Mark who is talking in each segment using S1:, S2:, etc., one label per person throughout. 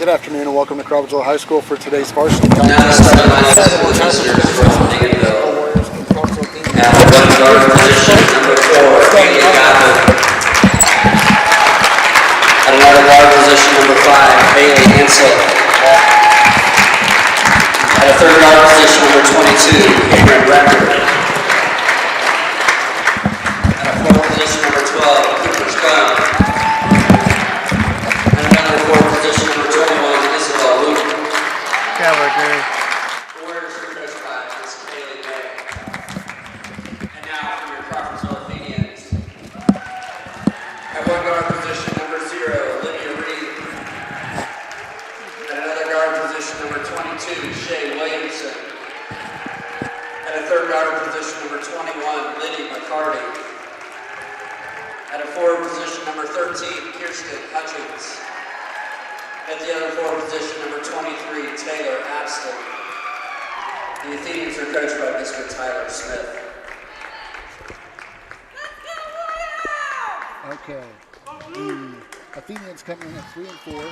S1: Good afternoon and welcome to Crawfordsville High School for today's varsity
S2: Now
S1: contest.
S2: starting lineup for visitors from Danville. At the one guard position, number 4, Danville. At another guard position, number 5, Bailey Ansel. At a third guard position, number 22, Cameron Record. At a fourth position, number 12, Cooper Scum. At another fourth position, number 21, Isabel Luke. Warriors are coached by Miss Kaylee May. And now for your Crawfordsville Athenians. At one guard position, number 0, Olivia Reed. At another guard position, number 22, Shay Williamson. At a third guard position, number 21, Liddy McCarty. At a forward position, number 13, Kirsten Hutchins. At the other forward position, number 23, Taylor Abston. The Athenians are coached by Mr. Tyler Smith.
S1: Okay. The Athenians come in at 3 and 4.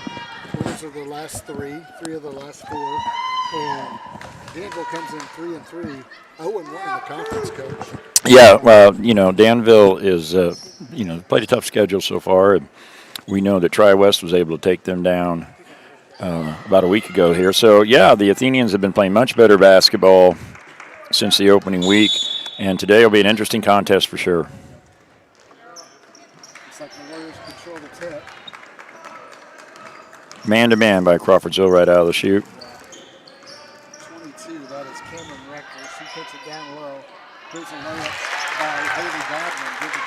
S1: Those are the last three of the last 4. And Danville comes in 3 and 3. 0 and 1 in the conference, Coach.
S3: Yeah, well, Danville is, played a tough schedule so far. And we know that Tri-West was able to take them down about a week ago here. So, yeah, the Athenians have been playing much better basketball since the opening week. And today will be an interesting contest for sure.
S1: Looks like the Warriors control the tip.
S3: Man-to-man by Crawfordsville right out of the chute.
S1: 22, that is Cameron Rector. She puts it down low. Here's a layup by Haley Godwin. Give the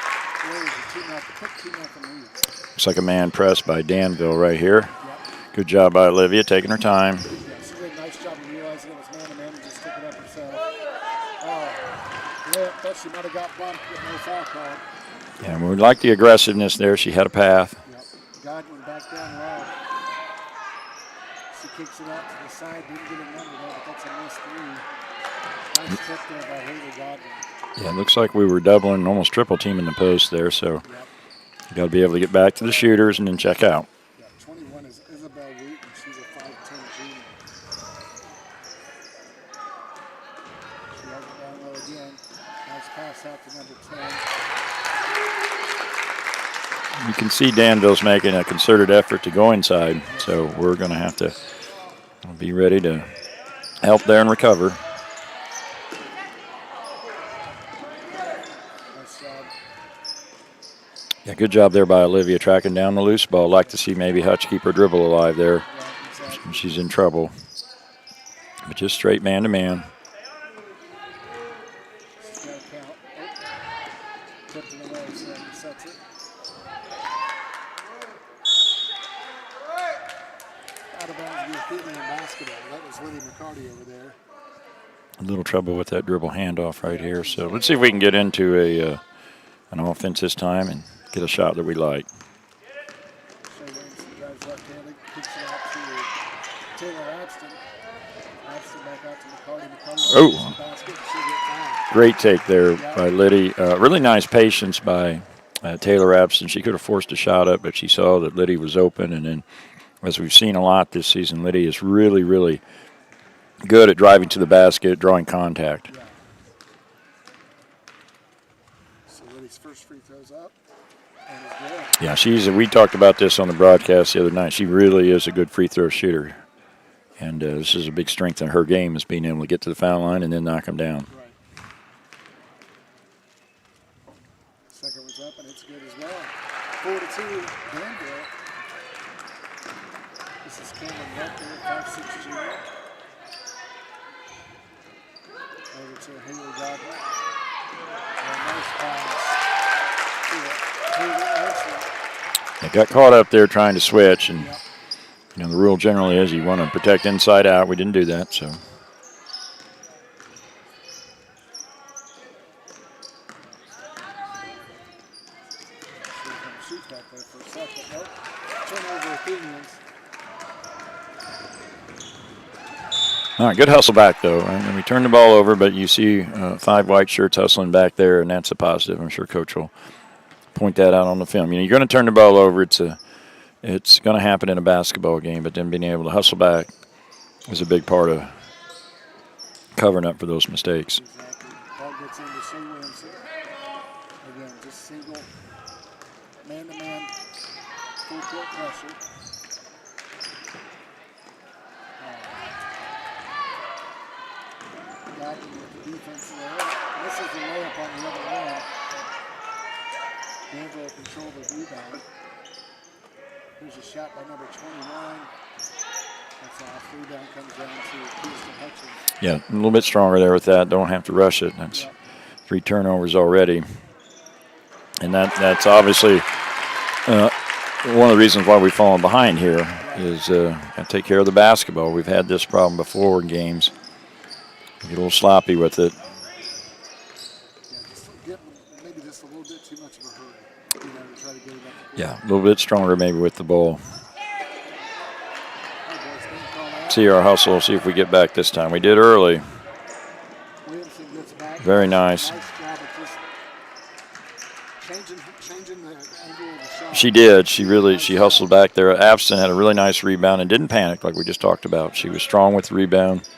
S1: Warriors a 2-0 lead.
S3: Looks like a man press by Danville right here.
S1: Yep.
S3: Good job by Olivia, taking her time.
S1: Yeah, she did a nice job of realizing it was man-to-man and just took it up herself. Oh, yeah, thought she might have got bumped with no foul call.
S3: Yeah, we like the aggressiveness there. She had a path.
S1: Yep. Godwin back down low. She kicks it out to the side. Didn't get a number there, but that's a missed 3. Nice tip there by Haley Godwin.
S3: Yeah, it looks like we were doubling, almost triple teaming the post there. So
S1: Yep.
S3: you got to be able to get back to the shooters and then check out.
S1: Yeah, 21 is Isabel Wheaton. She's a 5'10" junior. She has it down low again. Nice pass out to number 10.
S3: You can see Danville's making a concerted effort to go inside. So we're going to have to be ready to help there and recover.
S1: Nice job.
S3: Yeah, good job there by Olivia tracking down the loose ball. Like to see maybe Hutch keep her dribble alive there.
S1: Yeah, exactly.
S3: She's in trouble. But just straight man-to-man.
S1: She's got to count. Oh. Tipped it away, so that resets it. Out of bounds with Athenian basketball. That was Liddy McCarty over there.
S3: A little trouble with that dribble handoff right here. So let's see if we can get into an offense this time and get a shot that we like.
S1: Shay Williamson drives left-handed, kicks it out to Taylor Abston. Abston back out to McCarty. McCarty
S3: Oh.
S1: basket. She'll get fouled.
S3: Great take there by Liddy. Really nice patience by Taylor Abston. She could have forced a shot up, but she saw that Liddy was open. And then, as we've seen a lot this season, Liddy is really, really good at driving to the basket, drawing contact.
S1: Yeah. So Liddy's first free throw's up and is good.
S3: Yeah, we talked about this on the broadcast the other night. She really is a good free throw shooter. And this is a big strength in her game, is being able to get to the foul line and then knock them down.
S1: Right. Second one's up and it's good as well. 4-2, Danville. This is Cameron Rector, 5'6" junior. Over to Haley Godwin. And a nice pass to Haley Ansel.
S3: They got caught up there trying to switch, and the rule generally is you want to protect inside out. We didn't do that, so.
S1: Shoot back there for a second. Nope. Turnover Athenians.
S3: All right, good hustle back, though. And we turned the ball over, but you see 5 white shirts hustling back there, and that's a positive. I'm sure Coach will point that out on the film. You're going to turn the ball over. It's a it's going to happen in a basketball game, but then being able to hustle back is a big part of covering up for those mistakes.
S1: Exactly. Ball gets into Shea Williamson. Again, just single, man-to-man, full court pressure. Gladden with the defense there. This is the layup on the other end. Danville control the rebound. Here's a shot by number 29. That's off. Rebound comes down to Houston Hutchins.
S3: Yeah, a little bit stronger there with that. Don't have to rush it. That's 3 turnovers already. And that's obviously one of the reasons why we've fallen behind here is got to take care of the basketball. We've had this problem before in games. Get a little sloppy with it.
S1: Maybe just a little bit too much of a hurry. To try to get it up.
S3: Yeah, a little bit stronger maybe with the ball. See our hustle, see if we get back this time. We did early.
S1: Williamson gets back.
S3: Very nice.
S1: Nice job of just changing the angle of the shot.
S3: She did. She hustled back there. Abston had a really nice rebound and didn't panic like we just talked about. She was strong with the rebound,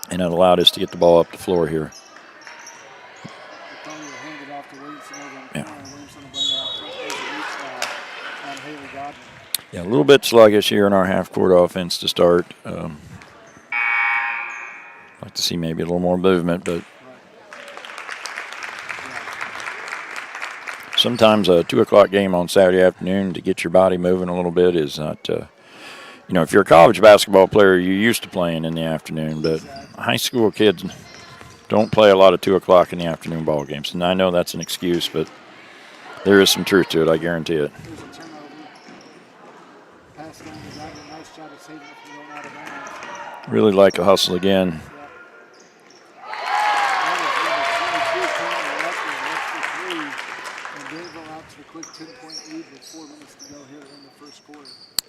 S3: and it allowed us to get the ball up the floor here. Yeah, a little bit sluggish here in our half-court offense to start. Like to see maybe a little more movement, but sometimes a 2 o'clock game on Saturday afternoon to get your body moving a little bit is not, if you're a college basketball player, you're used to playing in the afternoon, but high school kids don't play a lot of 2 o'clock in the afternoon ball games. And I know that's an excuse, but there is some truth to it, I guarantee it. Really like a hustle again.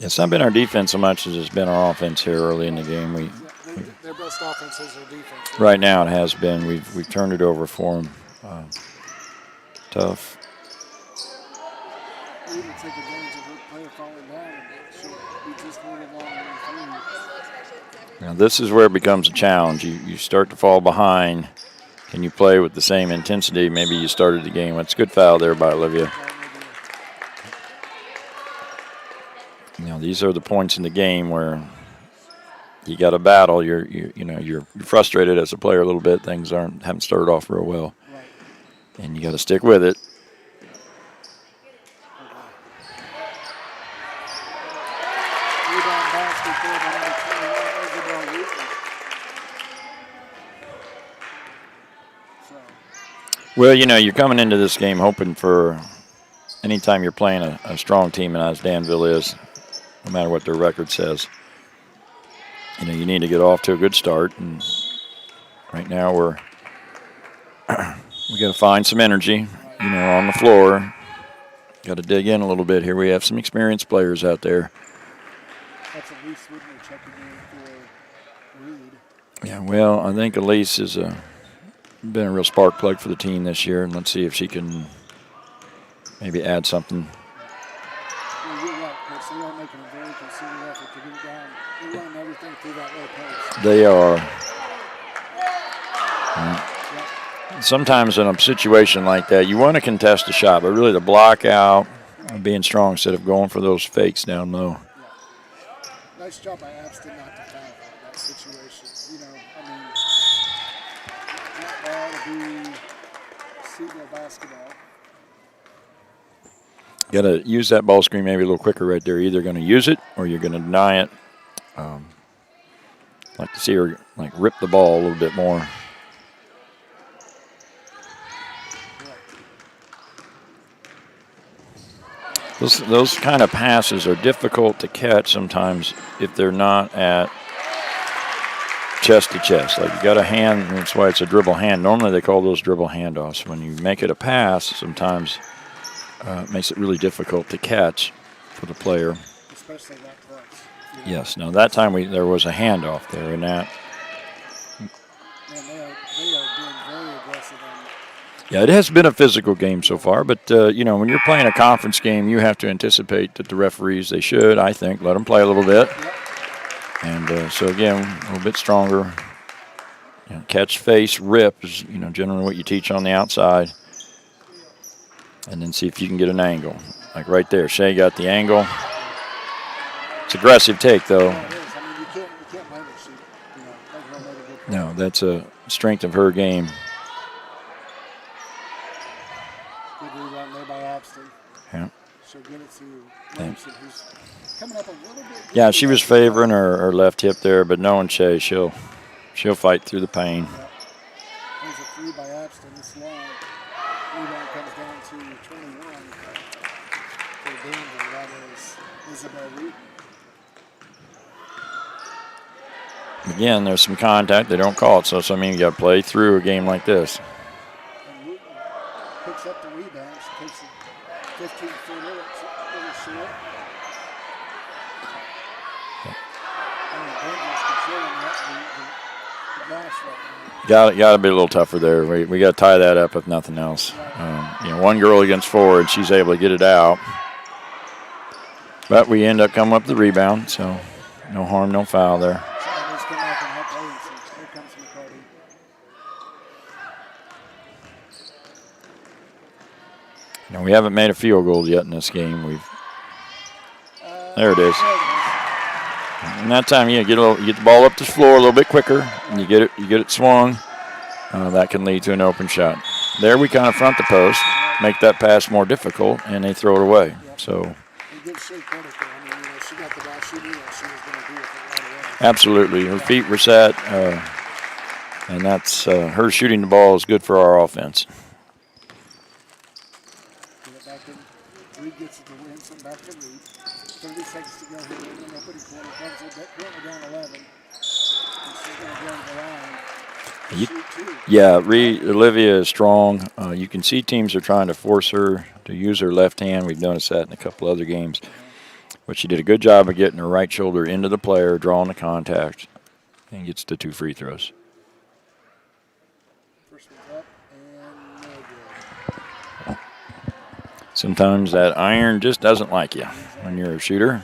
S3: It's not been our defense so much as it's been our offense here early in the game.
S1: Their best offense is their defense.
S3: Right now it has been. We've turned it over for them. Tough.
S1: Take advantage of her player falling down and she'll be just a little long and free.
S3: Now this is where it becomes a challenge. You start to fall behind. Can you play with the same intensity maybe you started the game? It's a good foul there by Olivia. These are the points in the game where you got to battle. You're frustrated as a player a little bit. Things haven't started off real well, and you got to stick with it. Well, you're coming into this game hoping for anytime you're playing a strong team, and as Danville is, no matter what their record says, you need to get off to a good start. And right now we got to find some energy, on the floor. Got to dig in a little bit here. We have some experienced players out there.
S1: That's Elise Whitner checking in for Reed.
S3: Yeah, well, I think Elise has been a real spark plug for the team this year, and let's see if she can maybe add something.
S1: Well, you're right, Chris. They are making a very concerted effort to get it down. They're running everything through that low post.
S3: They are. Sometimes in a situation like that, you want to contest a shot, but really to block out and being strong instead of going for those fakes down low.
S1: Yeah. Nice job by Abston not to foul that situation. That ball to be Seagull basketball.
S3: Got to use that ball screen maybe a little quicker right there. Either going to use it or you're going to deny it. Like to see her rip the ball a little bit more. Those kind of passes are difficult to catch sometimes if they're not at chest to chest. Like you got a hand, that's why it's a dribble hand. Normally they call those dribble handoffs. When you make it a pass, sometimes it makes it really difficult to catch for the player.
S1: Especially that close.
S3: Yes. Now that time there was a handoff there, and that.
S1: Man, they are being very aggressive on
S3: Yeah, it has been a physical game so far, but, when you're playing a conference game, you have to anticipate that the referees, they should, I think, let them play a little bit. And so, again, a little bit stronger. Catch, face, rip is, generally what you teach on the outside. And then see if you can get an angle. Like right there, Shea got the angle. It's aggressive take, though.
S1: Yeah, it is. I mean, you can't blame her.
S3: No, that's a strength of her game.
S1: Good rebound there by Abston.
S3: Yeah.
S1: She'll get it to Williamson, who's coming up a little bit.
S3: Yeah, she was favoring her left hip there, but knowing Shea, she'll fight through the pain.
S1: Yep. There's a three by Abston. It's long. Rebound comes down to 21 for Danville. That is Isabel Wheaton.
S3: Again, there's some contact. They don't call it, so I mean, you got to play through a game like this.
S1: And Wheaton picks up the rebound. She takes a 15-footer. It's a little short. And Danville's controlling that. The glass right now.
S3: Got to be a little tougher there. We got to tie that up if nothing else. One girl against four, and she's able to get it out. But we end up coming up with the rebound, so no harm, no foul there.
S1: Somebody's come back and help Williamson. Here comes McCarty.
S3: We haven't made a field goal yet in this game. There it is. And that time, you get the ball up the floor a little bit quicker, and you get it swung. That can lead to an open shot. There we kind of front the post, make that pass more difficult, and they throw it away. So.
S1: Give Shea credit there. I mean, she got the ball. She knew what she was going to do with it right away.
S3: Absolutely, her feet were set, and that's her shooting the ball is good for our offense.
S1: Get it back in. Reed gets it to Williamson. Back to Reed. 30 seconds to go here. We're going to open corner. Comes in. Currently down 11. And she's going to go to the line. Shoot two.
S3: Yeah, Olivia is strong. You can see teams are trying to force her to use her left hand. We've noticed that in a couple other games. But she did a good job of getting her right shoulder into the player, drawing the contact, and gets the 2 free throws.
S1: First one's up and no good.
S3: Sometimes that iron just doesn't like you when you're a shooter.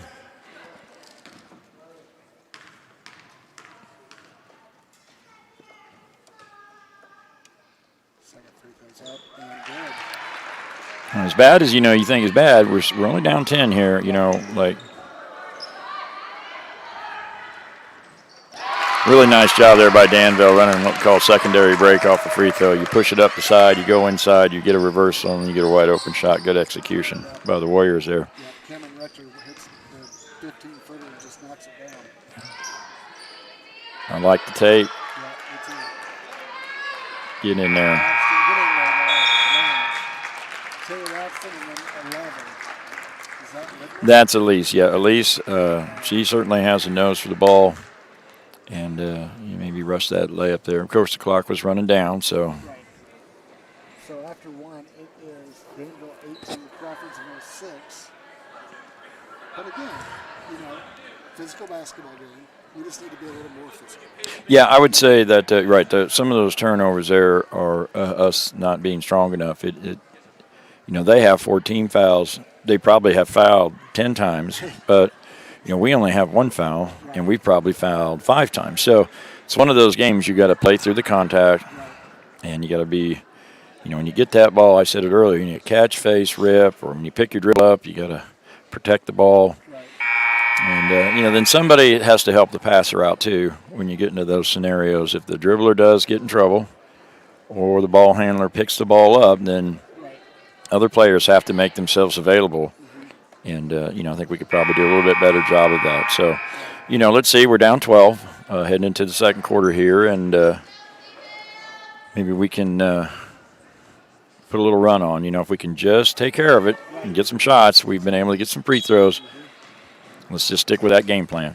S3: As bad as you think is bad, we're only down 10 here. Really nice job there by Danville running what we call secondary break off the free throw. You push it up the side, you go inside, you get a reversal, and you get a wide open shot. Good execution by the Warriors there.
S1: Yeah, Cameron Rector hits the 15-footer and just knocks it down.
S3: I like the tape.
S1: Yeah, it's
S3: Get in there. That's Elise. Yeah, Elise, she certainly has a nose for the ball. And you maybe rush that layup there. Of course, the clock was running down, so.
S1: Right. So after one, it is Danville 18, Crawfordsville 6. But again, physical basketball game. We just need to be a little more physical.
S3: Yeah, I would say that, some of those turnovers there are us not being strong enough. They have 14 fouls. They probably have fouled 10 times, but we only have 1 foul, and we've probably fouled 5 times. So it's one of those games you got to play through the contact, and you got to be, when you get that ball, I said it earlier, you need to catch, face, rip, or when you pick your dribble up, you got to protect the ball. And, then somebody has to help the passer out, too, when you get into those scenarios. If the dribbler does get in trouble or the ball handler picks the ball up, then other players have to make themselves available. And, I think we could probably do a little bit better job of that. So, let's see. We're down 12 heading into the second quarter here, and maybe we can put a little run on. If we can just take care of it and get some shots, we've been able to get some free throws. Let's just stick with that game plan.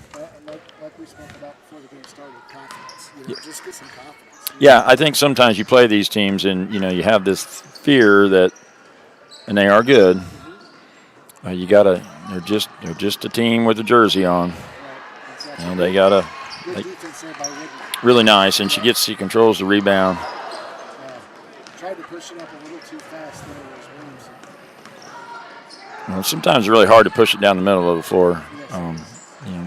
S1: Like we spoke about before the game started, confidence. Just get some confidence.
S3: Yeah, I think sometimes you play these teams and, you have this fear that, and they are good. They're just a team with a jersey on.
S1: Right, exactly.
S3: And they gotta.
S1: Good defense there by Whitney.
S3: Really nice, and she controls the rebound.
S1: Tried to push it up a little too fast there was Williamson.
S3: Well, sometimes it's really hard to push it down the middle of the floor. A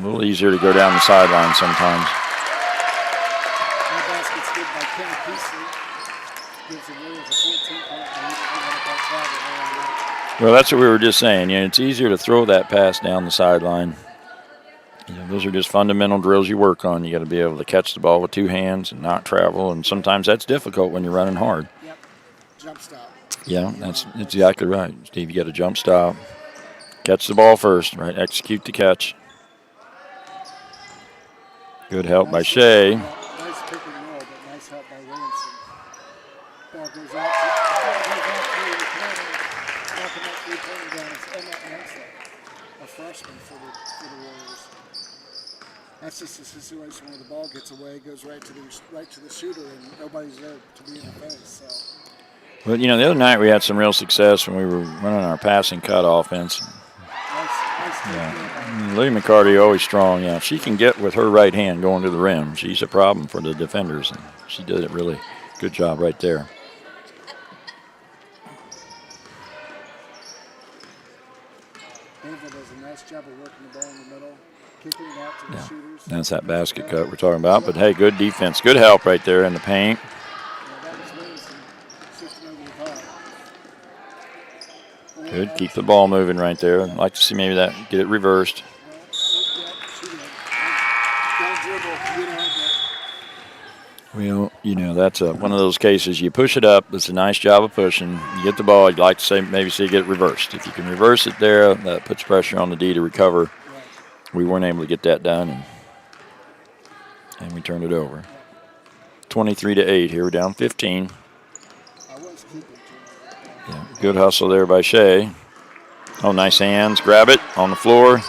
S3: little easier to go down the sideline sometimes.
S1: That basket's good by Ken Peasley. Gives the Williams a 14-point lead.
S3: Well, that's what we were just saying. It's easier to throw that pass down the sideline. Those are just fundamental drills you work on. You got to be able to catch the ball with two hands and not travel, and sometimes that's difficult when you're running hard.
S1: Yep. Jump stop.
S3: Yeah, that's exactly right, Steve. You got to jump stop, catch the ball first, right? Execute the catch. Good help by Shea.
S1: Nice pick and roll, but nice help by Williamson. Ball goes out through the corner, knocking that three-pointer down. It's Emma Ansel, a freshman for the Warriors. That's just a situation where the ball gets away, goes right to the shooter, and nobody's there to be in the face. So.
S3: Well, the other night we had some real success when we were running our passing cut offense. Lily McCarty always strong. Yeah, she can get with her right hand going to the rim. She's a problem for the defenders, and she did it really good job right there.
S1: Danville does a nice job of working the ball in the middle, kicking it out to the shooters.
S3: That's that basket cut we're talking about. But hey, good defense, good help right there in the paint.
S1: Yeah, that was Williamson shifting over the top.
S3: Good, keep the ball moving right there. I'd like to see maybe that get it reversed. Well, that's one of those cases. You push it up. It's a nice job of pushing. You get the ball. You'd like to say maybe see it get reversed. If you can reverse it there, that puts pressure on the D to recover. We weren't able to get that done, and we turned it over. 23-8 here. We're down 15. Yeah, good hustle there by Shea. Oh, nice hands. Grab it on the floor.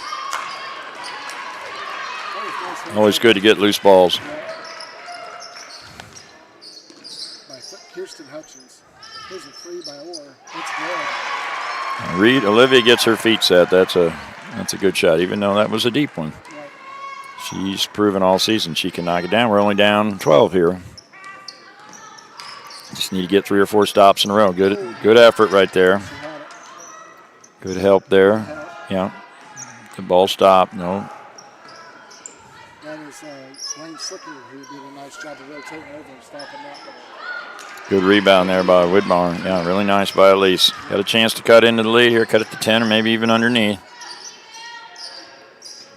S3: Always good to get loose balls.
S1: Here's a free by Orr. It's good.
S3: Olivia gets her feet set. That's a good shot, even though that was a deep one.
S1: Right.
S3: She's proven all season she can knock it down. We're only down 12 here. Just need to get 3 or 4 stops in a row. Good effort right there. Good help there. Yeah. The ball stopped. No.
S1: That is Wayne Slicker who did a nice job of rotating over and stopping that ball.
S3: Good rebound there by Whitmore. Yeah, really nice by Elise. Got a chance to cut into the lead here, cut it to 10 or maybe even underneath.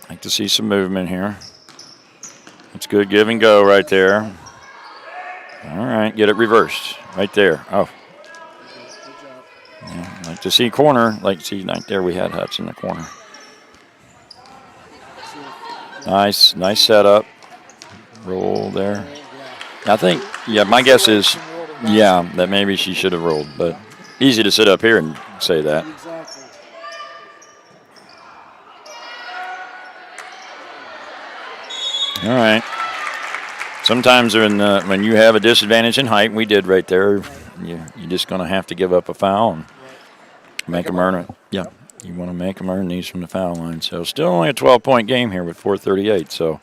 S3: Like to see some movement here. It's good give and go right there. All right, get it reversed right there. Oh. Yeah, like to see corner. Like to see right there we had Hutch in the corner. Nice setup. Roll there. I think, my guess is, that maybe she should have rolled, but easy to sit up here and say that.
S1: Exactly.
S3: All right. Sometimes when you have a disadvantage in height, we did right there, you're just going to have to give up a foul and make them earn it. Yeah, you want to make them earn these from the foul line. So still only a 12-point game here with 4:38, so.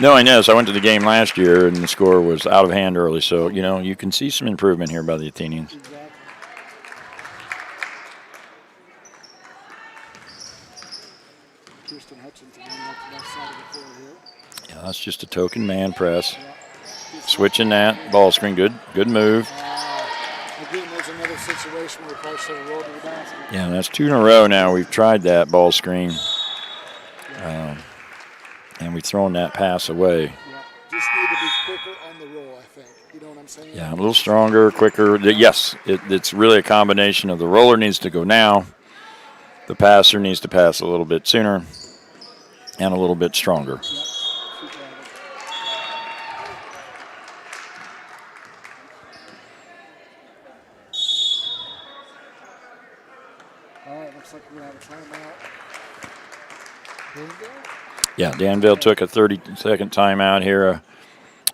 S3: No, I know. So I went to the game last year, and the score was out of hand early. So, you can see some improvement here by the Athenians.
S1: Exactly. Kirsten Hutchinson going up the left side of the floor here.
S3: Yeah, that's just a token man press. Yeah. Switching that ball screen. Good move.
S1: Again, there's another situation where probably should have rolled to the basket.
S3: Yeah, that's 2 in a row now. We've tried that ball screen. And we've thrown that pass away.
S1: Yeah. Just need to be quicker on the roll, I think. You know what I'm saying?
S3: Yeah, a little stronger, quicker. Yes, it's really a combination of the roller needs to go now, the passer needs to pass a little bit sooner, and a little bit stronger.
S1: Yeah. All right, looks like we're going to have a timeout. Danville?
S3: Yeah, Danville took a 30-second timeout here.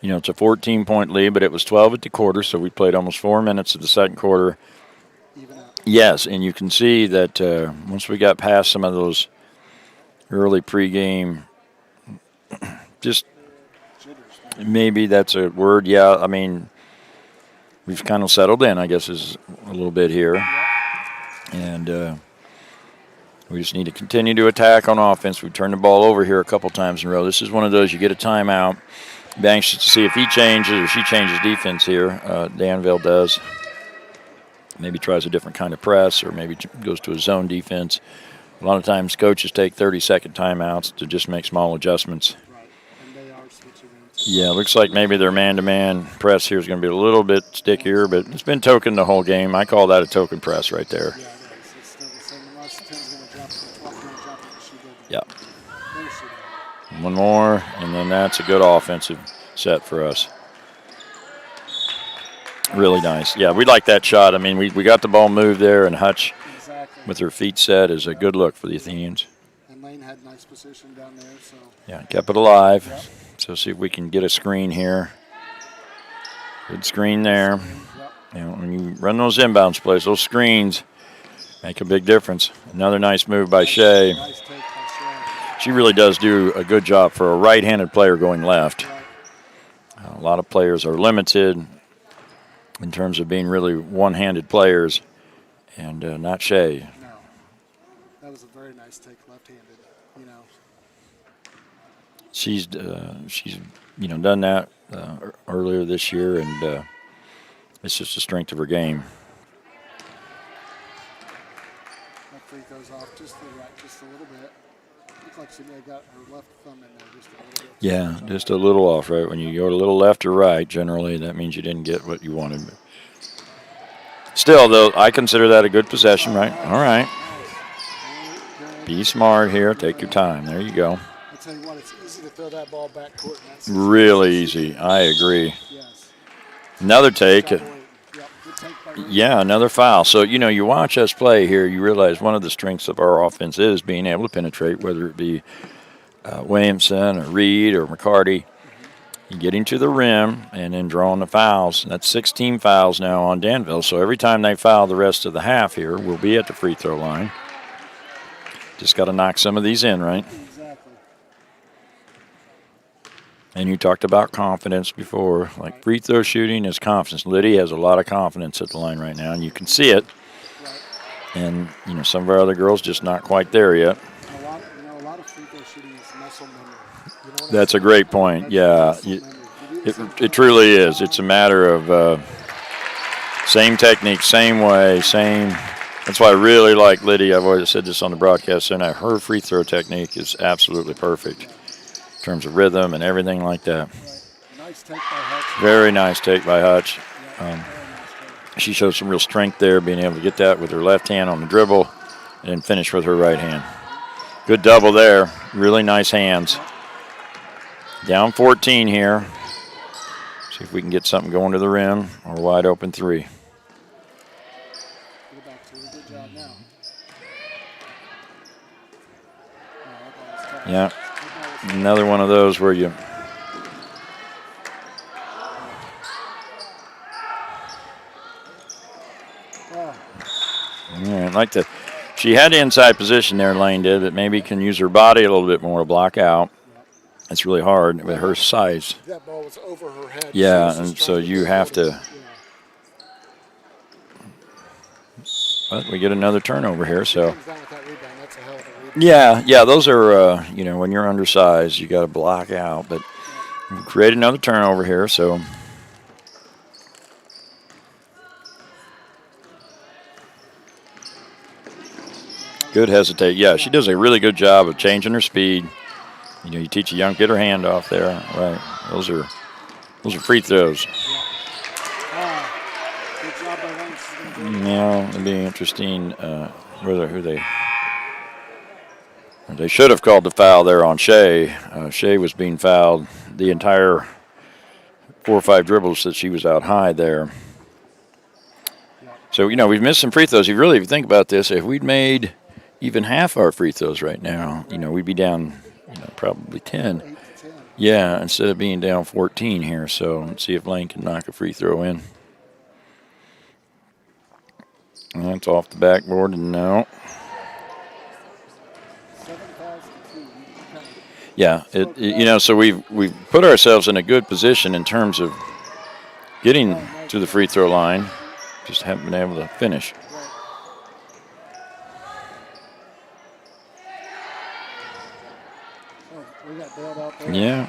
S3: It's a 14-point lead, but it was 12 at the quarter, so we played almost 4 minutes of the second quarter. Yes, and you can see that once we got past some of those early pregame, just maybe that's a word. Yeah, I mean, we've kind of settled in, I guess, is a little bit here. And we just need to continue to attack on offense. We turned the ball over here a couple times in a row. This is one of those you get a timeout. Be anxious to see if he changes or she changes defense here. Danville does. Maybe tries a different kind of press or maybe goes to a zone defense. A lot of times coaches take 30-second timeouts to just make small adjustments.
S1: Right. And they are switching in.
S3: Yeah, looks like maybe their man-to-man press here is going to be a little bit stickier, but it's been token the whole game. I call that a token press right there.
S1: Yeah, it is. It's still the same. Unless 10's going to drop, the 12's going to drop it, she did.
S3: Yeah.
S1: There she did.
S3: One more, and then that's a good offensive set for us. Really nice. Yeah, we like that shot. I mean, we got the ball moved there, and Hutch
S1: Exactly.
S3: with her feet set is a good look for the Athenians.
S1: And Lane had nice position down there, so.
S3: Yeah, kept it alive.
S1: Yep.
S3: So see if we can get a screen here. Good screen there.
S1: Yep.
S3: You know, when you run those inbounds plays, those screens make a big difference. Another nice move by Shea.
S1: Nice take by Shea.
S3: She really does do a good job for a right-handed player going left.
S1: Right.
S3: A lot of players are limited in terms of being really one-handed players, and not Shea.
S1: No. That was a very nice take left-handed, you know.
S3: She's done that earlier this year, and it's just a strength of her game.
S1: That free goes off just to the right, just a little bit. Looks like she may have got her left thumb in there just a little bit.
S3: Yeah, just a little off, right? When you go a little left or right, generally that means you didn't get what you wanted. But still, though, I consider that a good possession, right? All right. Be smart here. Take your time. There you go.
S1: I tell you what, it's easy to throw that ball back court. And that's
S3: Really easy. I agree.
S1: Yes.
S3: Another take.
S1: Yep, good take by Reed.
S3: Yeah, another foul. So, you watch us play here, you realize one of the strengths of our offense is being able to penetrate, whether it be Williamson or Reed or McCarty. You getting to the rim and then drawing the fouls. That's 16 fouls now on Danville. So every time they foul the rest of the half here, we'll be at the free throw line. Just got to knock some of these in, right?
S1: Exactly.
S3: And you talked about confidence before. Like free throw shooting is confidence. Liddy has a lot of confidence at the line right now, and you can see it.
S1: Right.
S3: And, some of our other girls just not quite there yet.
S1: A lot of free throw shooting is muscle memory. You know what
S3: That's
S1: I'm
S3: a great
S1: saying?
S3: point.
S1: That's
S3: Yeah,
S1: muscle memory.
S3: it truly is. It's a matter of same technique, same way, same. That's why I really like Liddy. I've always said this on the broadcast, and her free throw technique is absolutely perfect in terms of rhythm and everything like that.
S1: Right. Nice take by Hutch.
S3: Very nice take by Hutch.
S1: Yeah, very nice take.
S3: She showed some real strength there, being able to get that with her left hand on the dribble and then finish with her right hand. Good double there. Really nice hands. Down 14 here. See if we can get something going to the rim or wide open three.
S1: Get it back to her. Good job now. That ball was tough.
S3: Yeah,
S1: That ball was
S3: another one of those where you.
S1: tough.
S3: Yeah, she had the inside position there, Lane did, but maybe can use her body a little bit more to block out. It's really hard with her size.
S1: That ball was over her head.
S3: Yeah,
S1: She was
S3: and
S1: just
S3: so
S1: trying
S3: you
S1: get
S3: have
S1: it.
S3: to.
S1: Yeah.
S3: But we get another turnover here, so.
S1: Comes down with that rebound. That's a hell of a rebound.
S3: Yeah, those are, when you're undersized, you got to block out. But we create another turnover here, so. Good hesitate. Yeah, she does a really good job of changing her speed. You teach a young, get her hand off there. Right. Those are free throws.
S1: Good job by Lane. She's gonna do it.
S3: Yeah, it'd be interesting who they should have called the foul there on Shea. Shea was being fouled the entire 4 or 5 dribbles that she was out high there. So, we've missed some free throws. If you think about this, if we'd made even half our free throws right now, we'd be down, probably 10.
S1: 8 to 10.
S3: Yeah, instead of being down 14 here. So let's see if Lane can knock a free throw in. That's off the backboard, and no.
S1: 7,002.
S3: Yeah, so we've put ourselves in a good position in terms of getting to the free throw line, just haven't been able to finish.
S1: Oh, we got bailed out there.
S3: Yeah.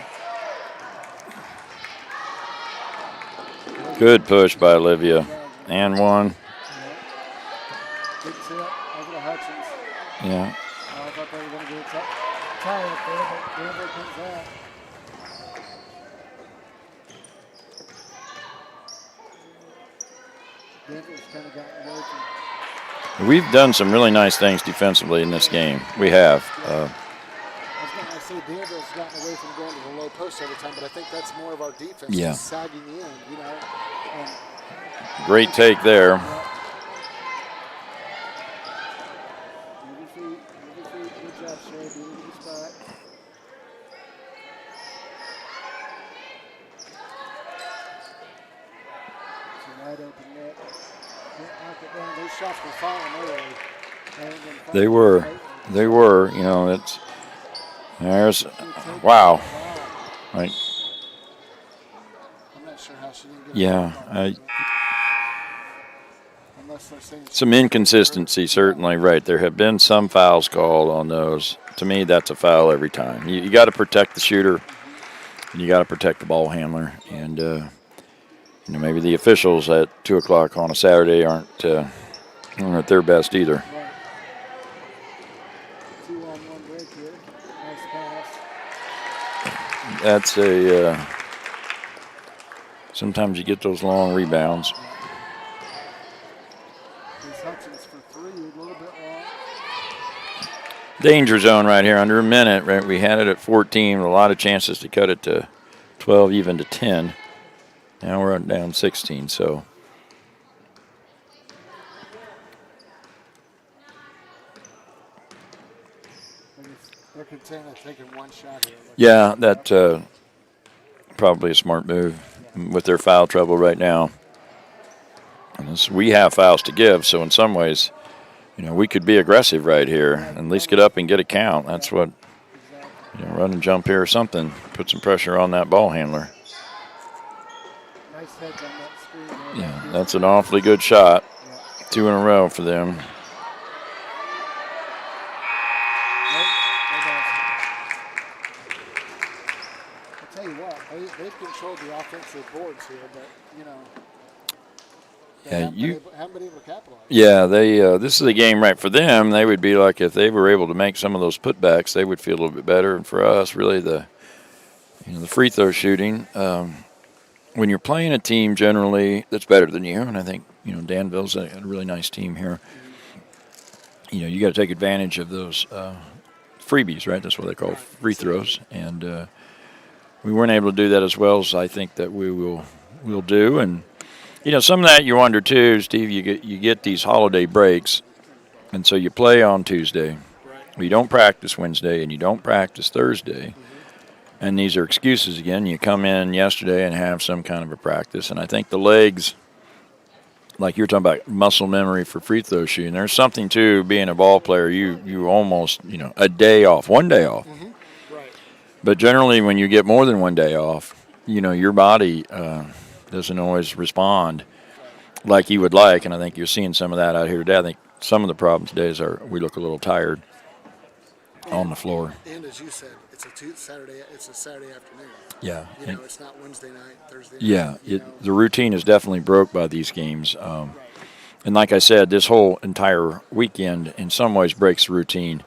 S3: Good push by Olivia. And one.
S1: Big tip over to Hutchins.
S3: Yeah.
S1: I thought they were going to get a tie up there, but Danville comes out. Danville's kind of gotten away from.
S3: We've done some really nice things defensively in this game. We have.
S1: I was going to say Danville's gotten away from going to the low post every time, but I think that's more of our defense.
S3: Yeah.
S1: Just sagging in, And
S3: Great take there.
S1: Move your feet. Good job, Shay. Be in the spot. It's a wide open net. Can't knock it down. Those shots were falling early.
S3: They were. There's, wow. Right.
S1: I'm not sure how she didn't get
S3: Yeah.
S1: Unless they're saying
S3: Some inconsistency, certainly, right. There have been some fouls called on those. To me, that's a foul every time. You got to protect the shooter, and you got to protect the ball handler. And, maybe the officials at 2 o'clock on a Saturday aren't at their best either.
S1: 2-on-1 break here. Nice pass.
S3: That's sometimes you get those long rebounds.
S1: Here's Hutchins for 3, a little bit long.
S3: Danger zone right here, under a minute. Right, we had it at 14, a lot of chances to cut it to 12, even to 10. Now we're down 16, so.
S1: They're content of taking one shot here.
S3: Yeah, that probably a smart move with their foul trouble right now. And we have fouls to give, so in some ways, we could be aggressive right here and at least get up and get a count. That's what, run and jump here or something. Put some pressure on that ball handler.
S1: Nice heads on that screen.
S3: Yeah, that's an awfully good shot. 2 in a row for them.
S1: I'll tell you what, they've controlled the offensive boards here, but, they haven't been able to capitalize.
S3: Yeah, this is a game right for them. They would be like if they were able to make some of those putbacks, they would feel a little bit better. And for us, really the free throw shooting. When you're playing a team generally that's better than you, and I think Danville's a really nice team here. You got to take advantage of those freebies, right? That's what they call free throws, and we weren't able to do that as well as I think that we'll do. And some of that you wonder too, Steve. You get these holiday breaks, and so you play on Tuesday. You don't practice Wednesday, and you don't practice Thursday. And these are excuses again. You come in yesterday and have some kind of a practice, and I think the legs, like you're talking about muscle memory for free throw shooting. There's something to being a ball player. You almost a day off, 1 day off.
S1: Mm-hmm. Right.
S3: But generally, when you get more than 1 day off, your body doesn't always respond like you would like, and I think you're seeing some of that out here today. I think some of the problems today is we look a little tired on the floor.
S1: And as you said, it's a Saturday afternoon.
S3: Yeah.
S1: It's not Wednesday night, Thursday night.
S3: Yeah, the routine is definitely broke by these games. And like I said, this whole entire weekend in some ways breaks the routine.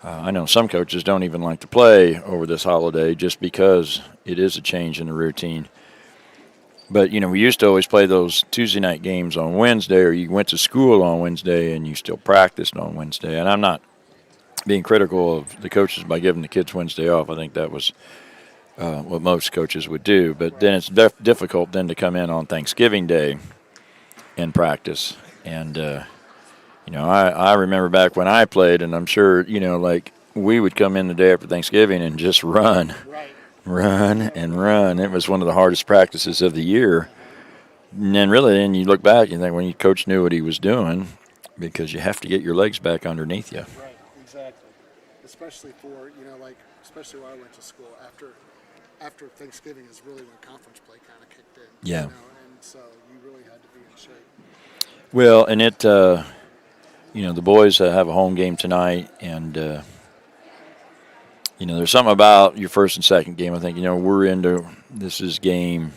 S3: I know some coaches don't even like to play over this holiday just because it is a change in the routine. But, we used to always play those Tuesday night games on Wednesday, or you went to school on Wednesday and you still practiced on Wednesday. And I'm not being critical of the coaches by giving the kids Wednesday off. I think that was what most coaches would do. But then it's difficult then to come in on Thanksgiving Day and practice. And, I remember back when I played, and I'm sure, we would come in the day after Thanksgiving and just run.
S1: Right.
S3: Run and run. It was one of the hardest practices of the year. And then really, and you look back, you think, when your coach knew what he was doing, because you have to get your legs back underneath you.
S1: Right, exactly. Especially for, especially where I went to school, after Thanksgiving is really when conference play kind of kicked in.
S3: Yeah.
S1: And so you really had to be in shape.
S3: Well, and the boys have a home game tonight, and there's something about your first and second game. I think we're into this is game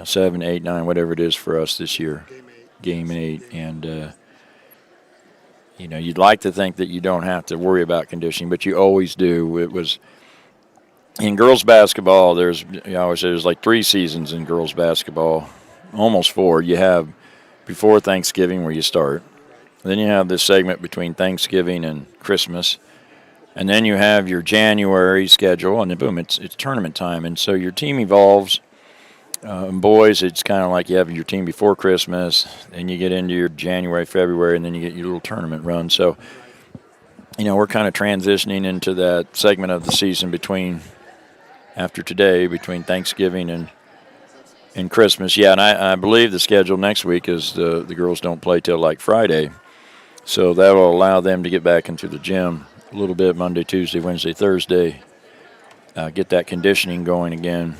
S3: 7, 8, 9, whatever it is for us this year. Game 8, and you'd like to think that you don't have to worry about conditioning, but you always do. It was in girls basketball. I always say there's like 3 seasons in girls basketball, almost 4. You have before Thanksgiving where you start. Then you have this segment between Thanksgiving and Christmas. And then you have your January schedule, and then boom, it's tournament time. And so your team evolves. Boys, it's kind of like you have your team before Christmas, and you get into your January, February, and then you get your little tournament run. So, we're kind of transitioning into that segment of the season after today, between Thanksgiving and Christmas. Yeah, and I believe the schedule next week is the girls don't play till like Friday. So that will allow them to get back into the gym a little bit Monday, Tuesday, Wednesday, Thursday, get that conditioning going again.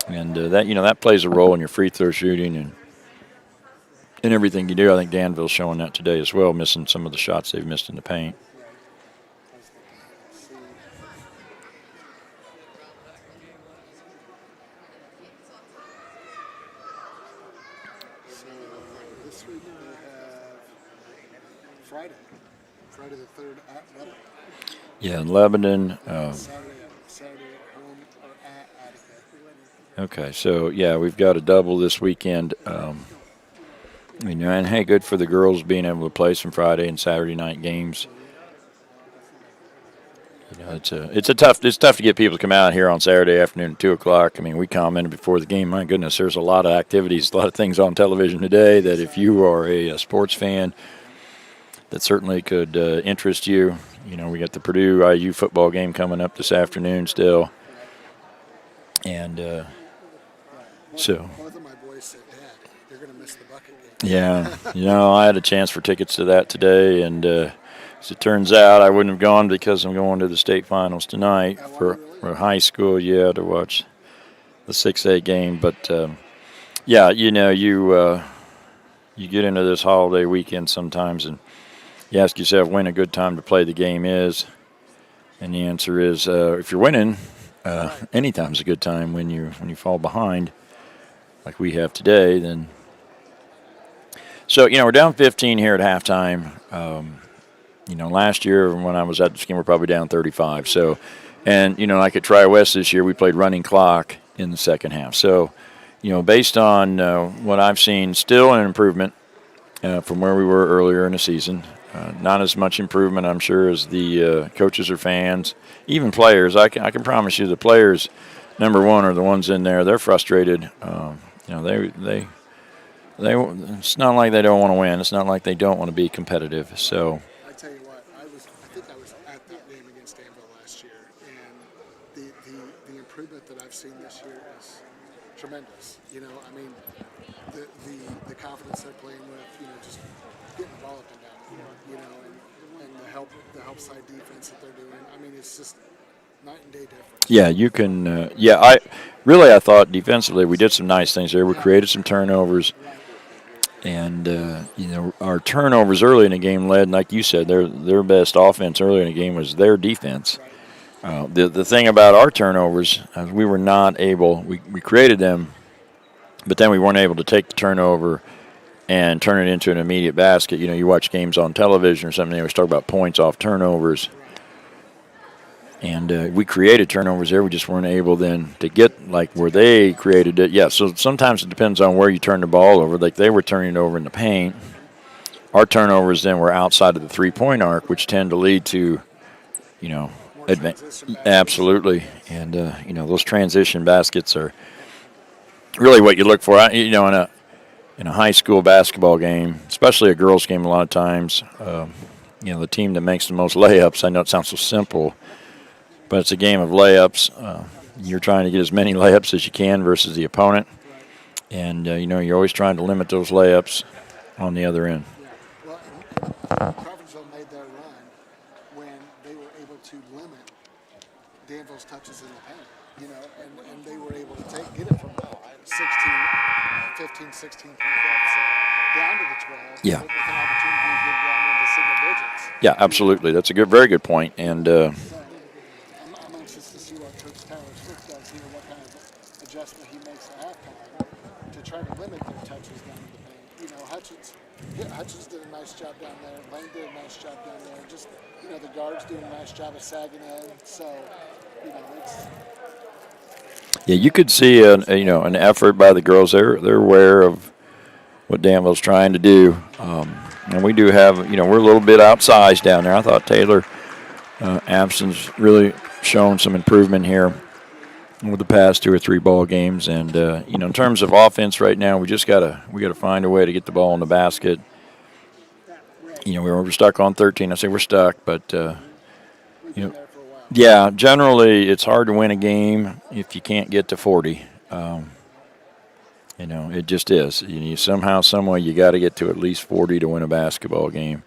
S3: And that plays a role in your free throw shooting and everything you do. I think Danville's showing that today as well, missing some of the shots they've missed in the paint.
S1: This week we have Friday the 3rd at Lebanon.
S3: Yeah, in Lebanon.
S1: Saturday at home or at Attica.
S3: Okay, so yeah, we've got a double this weekend. And hey, good for the girls being able to play some Friday and Saturday night games. It's tough to get people to come out here on Saturday afternoon at 2:00. I mean, we commented before the game. My goodness, there's a lot of activities, a lot of things on television today that if you are a sports fan, that certainly could interest you. We got the Purdue IU football game coming up this afternoon still, and so.
S1: Both of my boys said, "Dad, you're going to miss the bucket game."
S3: Yeah, I had a chance for tickets to that today, and as it turns out, I wouldn't have gone because I'm going to the state finals tonight for high school. Yeah, to watch the 6A game, but you get into this holiday weekend sometimes, and you ask yourself when a good time to play the game is, and the answer is if you're winning, anytime's a good time. When you fall behind, like we have today, then. So we're down 15 here at halftime. Last year when I was at this game, we're probably down 35. So, and like at Tri-West this year, we played running clock in the second half. So, based on what I've seen, still an improvement from where we were earlier in the season. Not as much improvement, I'm sure, as the coaches or fans, even players. I can promise you, the players, number one, are the ones in there. They're frustrated. They it's not like they don't want to win. It's not like they don't want to be competitive. So.
S1: I tell you what, I think I was at that game against Danville last year, and the improvement that I've seen this year is tremendous. The confidence they're playing with, just getting the ball up and down, and the help side defense that they're doing. I mean, it's just night and day difference.
S3: Yeah, you can. I thought defensively we did some nice things there. We created some turnovers. And, our turnovers early in the game led, like you said, their best offense early in the game was their defense. The thing about our turnovers, we were not able, we created them, but then we weren't able to take the turnover and turn it into an immediate basket. You watch games on television or something, they always talk about points off turnovers. And we created turnovers there. We just weren't able then to get like where they created it. Yeah, so sometimes it depends on where you turn the ball over. Like they were turning it over in the paint. Our turnovers then were outside of the three-point arc, which tend to lead to, absolutely. And, those transition baskets are really what you look for. In a high school basketball game, especially a girls' game a lot of times, the team that makes the most layups, I know it sounds so simple, but it's a game of layups. You're trying to get as many layups as you can versus the opponent. And, you're always trying to limit those layups on the other end.
S1: Crawfordsville made their run when they were able to limit Danville's touches in the paint, and they were able to get it from 15, 16 point deficit down to the 12.
S3: Yeah.
S1: With an opportunity to get down into single digits.
S3: Yeah, absolutely. That's a very good point. And
S1: So I'm anxious to see what Coach Tyler Swift does here, what kind of adjustment he makes at halftime to try to limit their touches down in the paint. Hutchins did a nice job down there. Lane did a nice job down there. Just, the guards doing a nice job of sagging in. So, it's...
S3: yeah, you could see an effort by the girls. They're aware of what Danville's trying to do. And we do have, we're a little bit outsized down there. I thought Taylor Abson's really shown some improvement here over the past 2 or 3 ball games. And, in terms of offense right now, we gotta find a way to get the ball in the basket. We're stuck on 13. I say we're stuck, but, yeah, generally it's hard to win a game if you can't get to 40. It just is. Somehow, some way, you got to get to at least 40 to win a basketball game.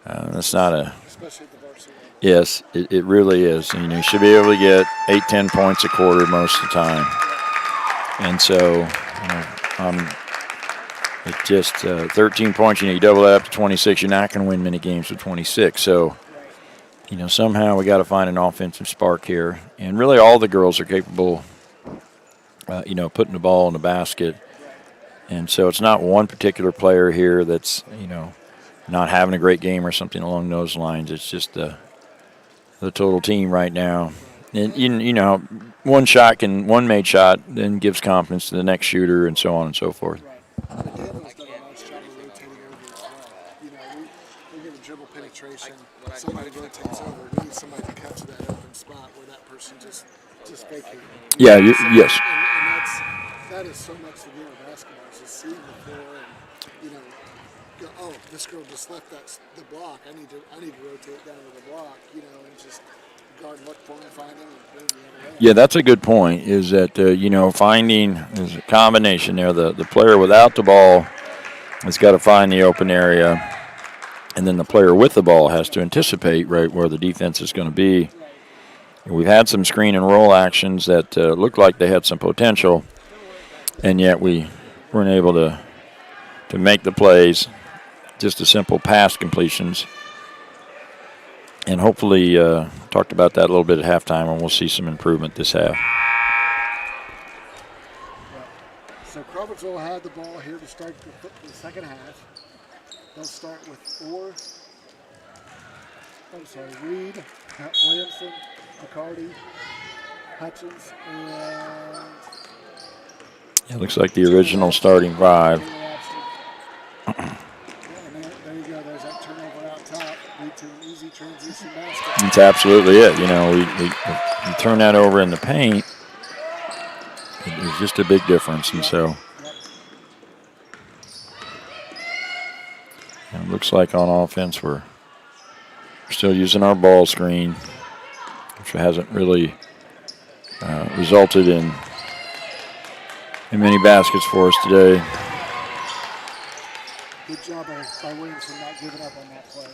S3: That's not a.
S1: Especially at the varsity level.
S3: Yes, it really is. And, you should be able to get 8, 10 points a quarter most of the time. And so, it's just 13 points. You double that up to 26. You're not going to win many games with 26. So, somehow we got to find an offensive spark here. And really, all the girls are capable. Putting the ball in the basket. And so it's not one particular player here that's, not having a great game or something along those lines. It's just the total team right now. And, one made shot then gives confidence to the next shooter and so on and so forth.
S1: Right. But Danville's done a nice job of rotating over as well. We get a dribble penetration. Somebody rotates over. We need somebody to cut to that open spot where that person just vacated.
S3: Yeah, yes.
S1: And that is so much the game of basketball. Is just seeing the floor and go, oh, this girl just left the block. I need to rotate down to the block. And just guard look for him, find him, and bring the other way.
S3: Yeah, that's a good point. Is that finding there's a combination there. The player without the ball has got to find the open area, and then the player with the ball has to anticipate right where the defense is going to be. We've had some screen and roll actions that looked like they had some potential, and yet we weren't able to make the plays. Just a simple pass completions. And hopefully talked about that a little bit at halftime, and we'll see some improvement this half.
S1: So Crawfordsville had the ball here to start the second half. They'll start with Reed, Williamson, McCarty, Hutchins, and...
S3: It looks like the original starting 5.
S1: Yeah, and there you go. There's that turnover out top. Lead to an easy transition basket.
S3: That's absolutely it. We turn that over in the paint. It's just a big difference, and so it looks like on offense we're still using our ball screen, which hasn't really resulted in many baskets for us today.
S1: Good job by Williamson not giving up on that play.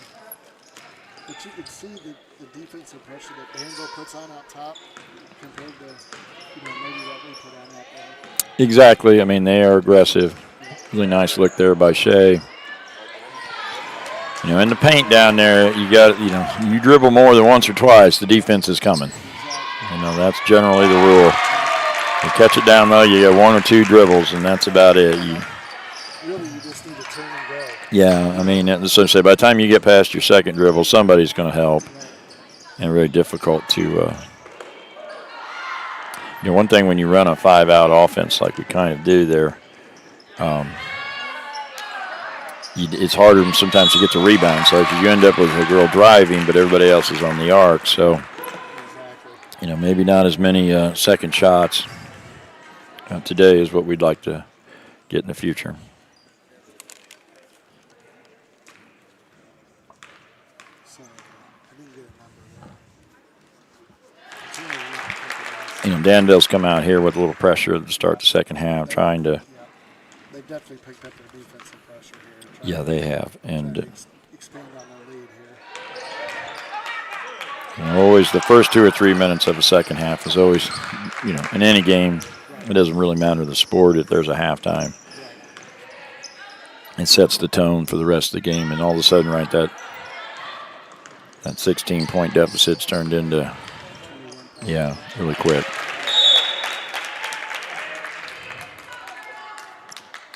S1: But you can see the defensive pressure that Danville puts on out top compared to maybe what we put on that play.
S3: Exactly. They are aggressive. Really nice look there by Shea. In the paint down there, you dribble more than once or twice, the defense is coming.
S1: Exactly.
S3: That's generally the rule. You catch it down low, you get 1 or 2 dribbles, and that's about it.
S1: Really, you just need to turn and go.
S3: Yeah, so to say, by the time you get past your second dribble, somebody's going to help. And really difficult to. One thing when you run a 5-out offense like we kind of do there, it's harder sometimes to get the rebound. So you end up with a girl driving, but everybody else is on the arc. So, maybe not as many second shots today is what we'd like to get in the future.
S1: So, I didn't get a number.
S3: Danville's come out here with a little pressure to start the second half, trying to.
S1: Yeah, they've definitely picked up their defensive pressure here.
S3: Yeah, they have, and
S1: expand on
S3: Always the first 2 or 3 minutes of a second half is always, in any game, it doesn't really matter the sport if there's a halftime. It sets the tone for the rest of the game, and all of a sudden, right, that 16-point deficit's turned into, really quick.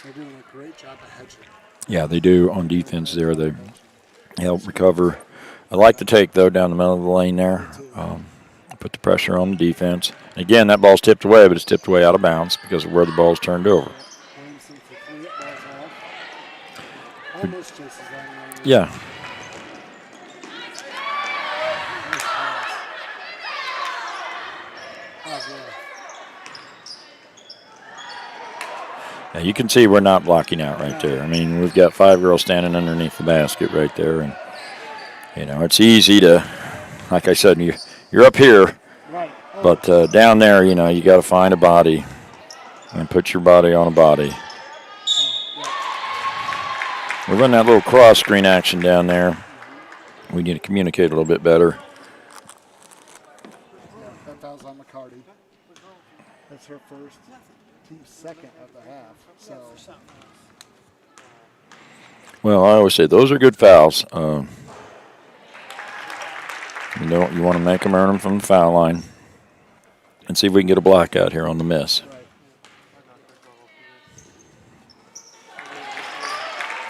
S1: They're doing a great job of hedging.
S3: Yeah, they do on defense there. They help recover. I like the take, though, down the middle of the lane there. Put the pressure on the defense. Again, that ball's tipped away, but it's tipped away out of bounds because of where the ball's turned over.
S1: Williamson for three, ball's off. Almost chases that one.
S3: Yeah.
S1: Nice pass. Oh, boy.
S3: Yeah, you can see we're not blocking out right there. I mean, we've got 5 girls standing underneath the basket right there, and it's easy to, like I said, you're up here,
S1: Right.
S3: but down there, you got to find a body and put your body on a body. We're running that little cross screen action down there. We need to communicate a little bit better.
S1: That foul's on McCarty. That's her first, team's second of the half. So
S3: Well, I always say those are good fouls. You want to make them earn them from the foul line, and see if we can get a block out here on the miss.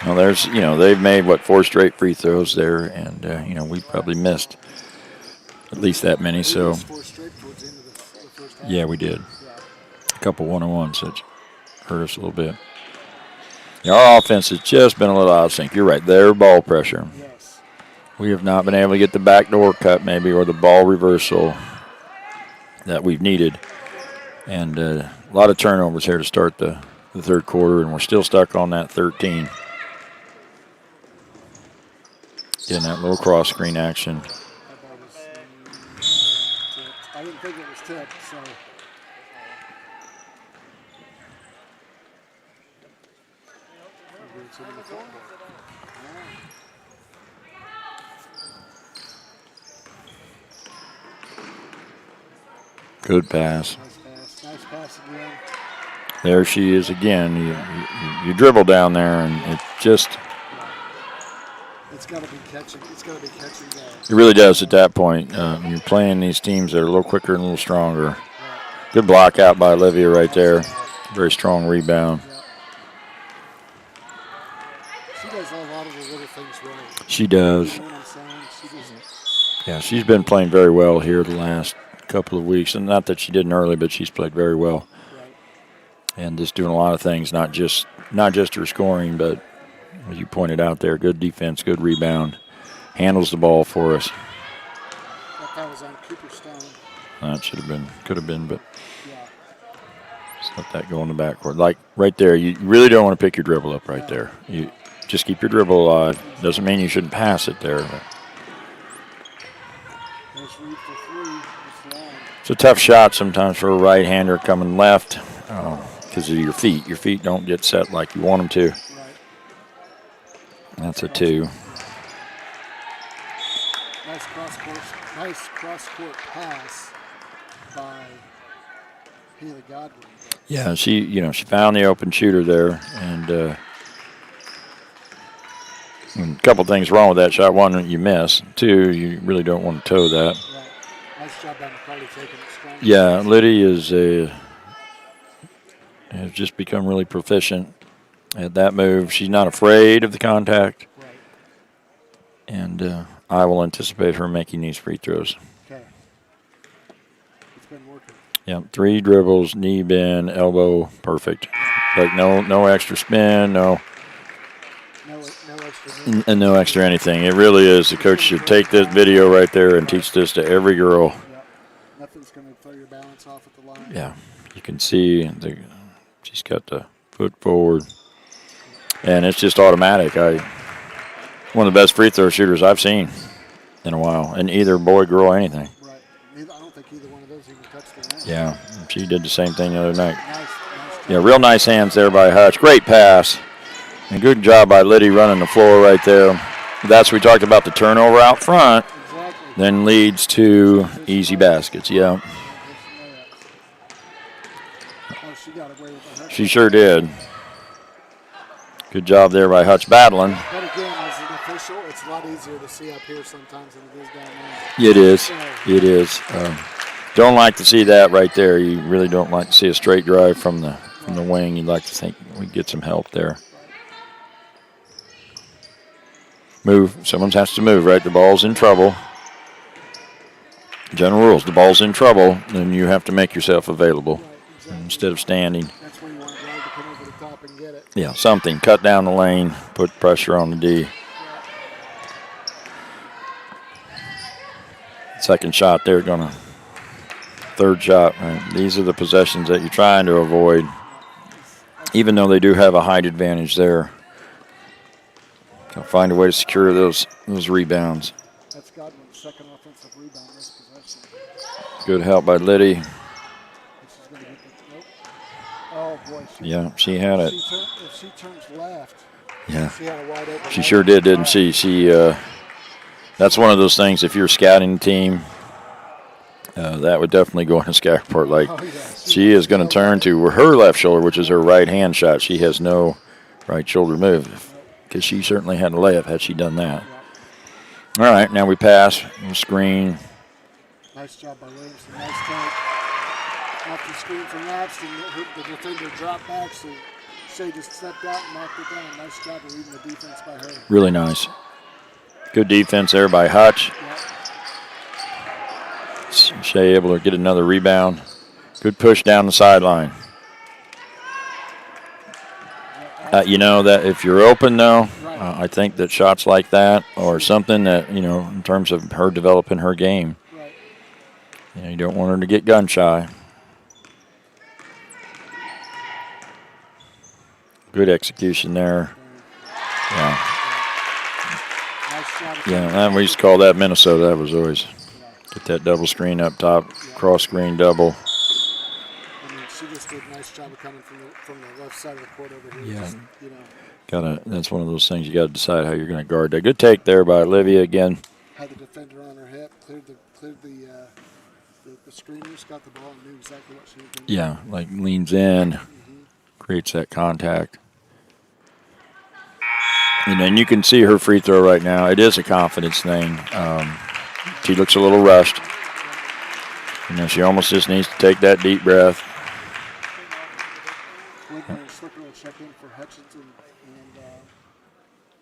S3: Now there's, they've made 4 straight free throws there, and we probably missed at least that many. So
S1: 4 straight towards the end of the first half.
S3: yeah, we did.
S1: Yeah.
S3: A couple one-on-ones that hurt us a little bit. Our offense has just been a little out of sync. You're right, their ball pressure.
S1: Yes.
S3: We have not been able to get the backdoor cut maybe or the ball reversal that we've needed. And a lot of turnovers here to start the third quarter, and we're still stuck on that 13. Getting that little cross screen action.
S1: That ball was tipped. I didn't think it was tipped, so.
S3: Good pass.
S1: Nice pass. Nice pass again.
S3: There she is again. You dribble down there, and it just...
S1: It's got to be catching. It's got to be catching that.
S3: It really does at that point. You're playing these teams that are a little quicker and a little stronger. Good block out by Olivia right there. Very strong rebound.
S1: She does a lot of the little things right.
S3: She does.
S1: You know what I'm saying? She doesn't.
S3: Yeah, she's been playing very well here the last couple of weeks. And not that she didn't early, but she's played very well.
S1: Right.
S3: And just doing a lot of things, not just her scoring, but as you pointed out there, good defense, good rebound. Handles the ball for us.
S1: That was on Cooper Stone.
S3: That could have been, but
S1: Yeah.
S3: just let that go in the backcourt. Like right there, you really don't want to pick your dribble up right there. You just keep your dribble alive. Doesn't mean you shouldn't pass it there. But
S1: There's Reed for 3. It's long.
S3: it's a tough shot sometimes for a right-hander coming left because of your feet. Your feet don't get set like you want them to.
S1: Right.
S3: That's a 2.
S1: Nice cross-court pass by Haley Godwin.
S3: Yeah, she found the open shooter there, and a couple things wrong with that shot. One, you miss. 2, you really don't want to toe that.
S1: Right. Nice job by McCarty taking it strong.
S3: Yeah, Liddy has just become really proficient at that move. She's not afraid of the contact,
S1: Right.
S3: and I will anticipate her making these free throws.
S1: Okay. It's been working.
S3: Yeah, 3 dribbles, knee bend, elbow, perfect. Like no extra spin,
S1: No extra minute.
S3: and no extra anything. It really is. The coach should take this video right there and teach this to every girl.
S1: Yep. Nothing's going to throw your balance off at the line.
S3: Yeah, you can see she's got the foot forward, and it's just automatic. One of the best free throw shooters I've seen in a while, in either boy, girl, anything.
S1: Right. I don't think either one of those even touched the net.
S3: Yeah, she did the same thing the other night.
S1: Nice
S3: Yeah, real nice hands there by Hutch. Great pass. And good job by Liddy running the floor right there. We talked about the turnover out front.
S1: Exactly.
S3: then leads to easy baskets. Yeah,
S1: Oh, she got away with the
S3: she sure did. Good job there by Hutch battling.
S1: But again, as an official, it's a lot easier to see up here sometimes than it is down there.
S3: It is. It is. Don't like to see that right there. You really don't like to see a straight drive from the wing. You'd like to think we get some help there. Move. Someone has to move, right? The ball's in trouble. General rules, the ball's in trouble, then you have to make yourself available
S1: Right, exactly.
S3: instead of standing.
S1: That's where you want to drive to come over the top and get it.
S3: Yeah, something. Cut down the lane, put pressure on the D. Second shot there, third shot. Right? These are the possessions that you're trying to avoid, even though they do have a height advantage there. Gotta find a way to secure those rebounds.
S1: That's Godwin's second offensive rebound this possession.
S3: Good help by Liddy.
S1: This is going to get the nope. Oh boy.
S3: Yeah, she had it.
S1: If she turns left,
S3: Yeah,
S1: she had a wide open.
S3: she sure did, didn't she? That's one of those things. If you're a scouting team, that would definitely go in a scout report. Like, she is going to turn to her left shoulder, which is her right hand shot. She has no right shoulder move, because she certainly had a layup had she done that. All right, now we pass, we'll screen.
S1: Nice job by Williamson. Nice take. Off the screen from Laps, and the defender dropped back, so Shea just stepped out and knocked it down. Nice job of reading the defense by her.
S3: Really nice. Good defense there by Hutch.
S1: Yep.
S3: Shea able to get another rebound. Good push down the sideline. You know that if you're open, though, I think that shots like that or something that, in terms of her developing her game, you don't want her to get gun shy. Good execution there. Yeah. Yeah, and we used to call that Minnesota. That was always get that double screen up top, cross screen double.
S1: I mean, she just did a nice job of coming from the left side of the court over here.
S3: Yeah.
S1: Just,
S3: That's one of those things you got to decide how you're going to guard that. Good take there by Olivia again.
S1: had the defender on her hip, cleared the screeners, got the ball, and knew exactly what she was doing.
S3: Yeah, like leans in, creates that contact. And then you can see her free throw right now. It is a confidence thing. She looks a little rushed. She almost just needs to take that deep breath.
S1: Slipper will check in for Hutchinson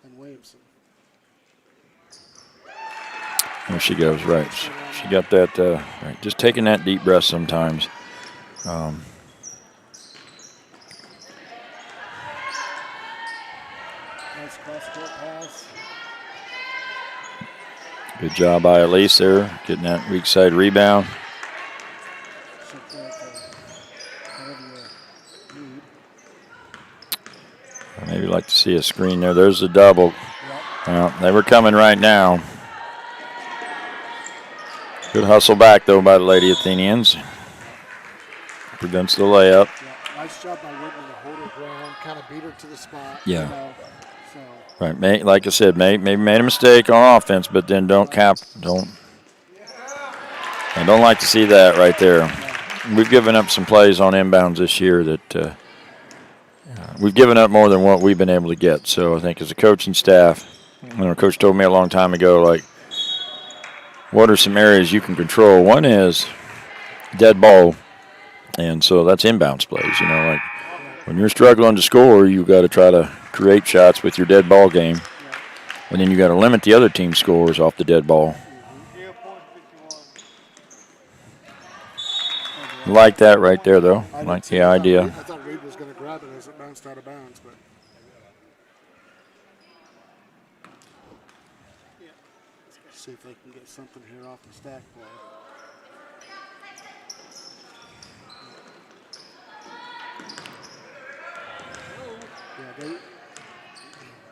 S1: and Williamson.
S3: There she goes, right. She got that, right. Just taking that deep breath sometimes.
S1: Nice cross-court pass.
S3: Good job by Elise there, getting that weak side rebound. I'd maybe like to see a screen there. There's the double. Well, they were coming right now. Good hustle back, though, by the Lady Athenians. Prevents the layup.
S1: Yeah, nice job by Whitman to hold her ground, kind of beat her to the spot.
S3: Yeah. Right, like I said, maybe made a mistake on offense, but then I don't like to see that right there. We've given up some plays on inbounds this year that we've given up more than what we've been able to get. So I think as a coaching staff, Coach told me a long time ago, like, what are some areas you can control? One is dead ball, and so that's inbounds plays. Like when you're struggling to score, you got to try to create shots with your dead ball game, and then you got to limit the other team's scores off the dead ball. Like that right there, though. Like the idea.
S1: I thought Reed was going to grab it as it bounced out of bounds, but. See if they can get something here off the stack play.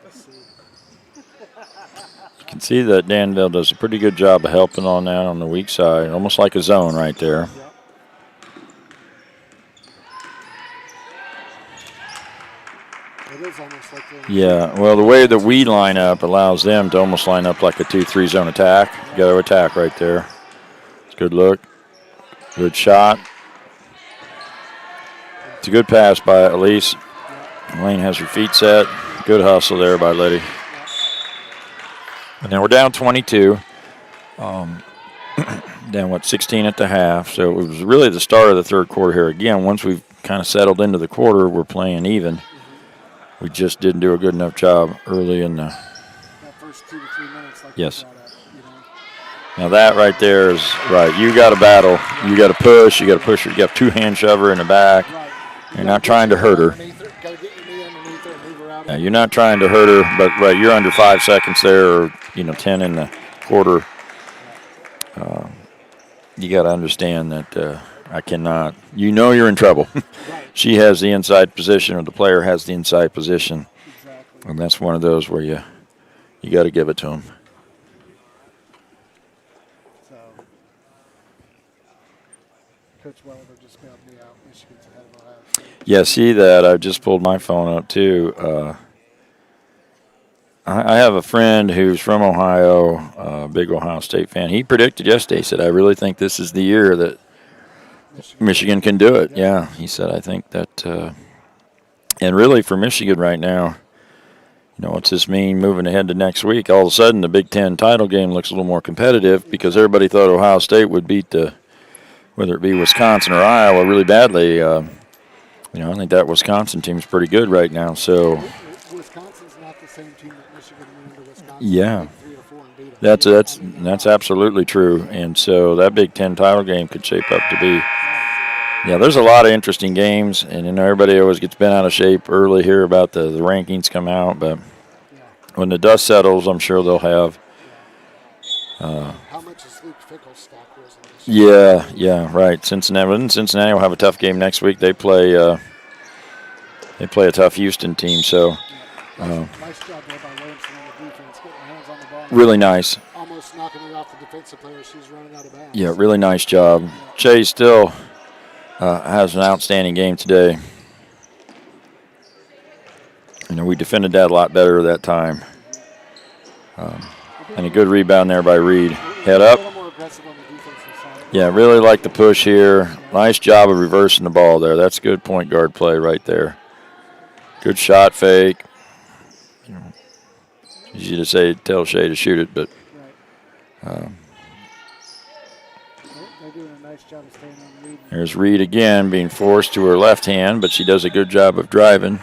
S1: Let's see.
S3: You can see that Danville does a pretty good job of helping on that on the weak side, almost like a zone right there.
S1: Yep. It is almost just like the
S3: Yeah, well, the way that we line up allows them to almost line up like a 2-3 zone attack. You got to attack right there. It's a good look. Good shot. It's a good pass by Elise. Lane has her feet set. Good hustle there by Liddy. And then we're down 22. Down, 16 at the half. So it was really the start of the third quarter here. Again, once we've kind of settled into the quarter, we're playing even. We just didn't do a good enough job early in the
S1: that first 2 to 3 minutes. Like
S3: Yes.
S1: you brought up, you know.
S3: Now that right there is right. You got to battle. You got to push. You got to push her. You got 2-hand shove her in the back.
S1: Right.
S3: You're not trying to hurt her.
S1: Got to get your knee underneath her and move her out.
S3: Now, you're not trying to hurt her, but right, you're under 5 seconds there, or 10 in the quarter. You got to understand that I cannot. You're in trouble. She has the inside position, or the player has the inside position,
S1: Exactly.
S3: and that's one of those where you got to give it to them.
S1: So, Coach Weller just bailed me out. Michigan's ahead of Ohio State.
S3: Yeah, see that? I just pulled my phone up too. I have a friend who's from Ohio, big Ohio State fan. He predicted yesterday. He said, "I really think this is the year that Michigan can do it." Yeah, he said, "I think that." And really, for Michigan right now, what's this mean moving ahead to next week? All of a sudden, the Big Ten title game looks a little more competitive because everybody thought Ohio State would beat whether it be Wisconsin or Iowa, really badly. I think that Wisconsin team's pretty good right now. So.
S1: Wisconsin's not the same team that Michigan went into Wisconsin.
S3: Yeah.
S1: 3 or 4 and beat them.
S3: That's absolutely true. And so that Big Ten title game could shape up to be. Yeah, there's a lot of interesting games, and everybody always gets bent out of shape early here about the rankings come out, but when the dust settles, I'm sure they'll have.
S1: How much is Luke Fickle's stock risen this year?
S3: Yeah, right. Cincinnati will have a tough game next week. They play a tough Houston team, so.
S1: Nice job there by Williamson on the defense, getting her hands on the ball.
S3: Really nice.
S1: Almost knocking it off the defensive player. She's running out of bounds.
S3: Yeah, really nice job. Shea still has an outstanding game today. We defended that a lot better that time. And a good rebound there by Reed. Head up.
S1: A little more aggressive on the defensive side.
S3: Yeah, really like the push here. Nice job of reversing the ball there. That's good point guard play right there. Good shot fake. Easy to tell Shea to shoot it, but
S1: They're doing a nice job of staying on the lead.
S3: there's Reed again being forced to her left hand, but she does a good job of driving.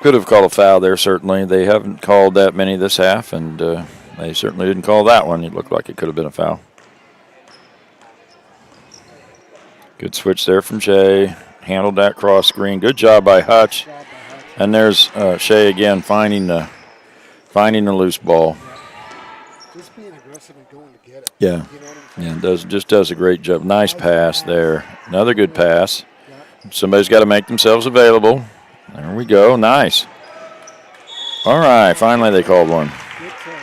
S3: Could have called a foul there, certainly. They haven't called that many this half, and they certainly didn't call that one. It looked like it could have been a foul. Good switch there from Shea. Handled that cross screen. Good job by Hutch. And there's Shea again finding the loose ball.
S1: Just being aggressive and going to get it.
S3: Yeah.
S1: You know what I'm saying?
S3: Yeah, does a great job. Nice pass there. Another good pass. Somebody's got to make themselves available. There we go. Nice. All right. Finally, they called one.
S1: Good play.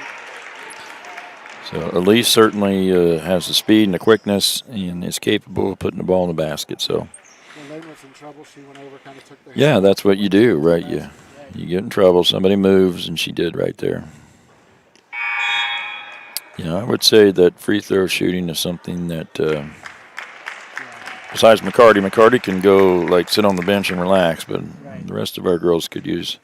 S3: So Elise certainly has the speed and the quickness and is capable of putting the ball in the basket. So.
S1: When Lane was in trouble, she went over, kind of took the
S3: Yeah, that's what you do, right? You get in trouble, somebody moves, and she did right there. I would say that free throw shooting is something that, besides McCarty can go, sit on the bench and relax, but the rest of our girls could use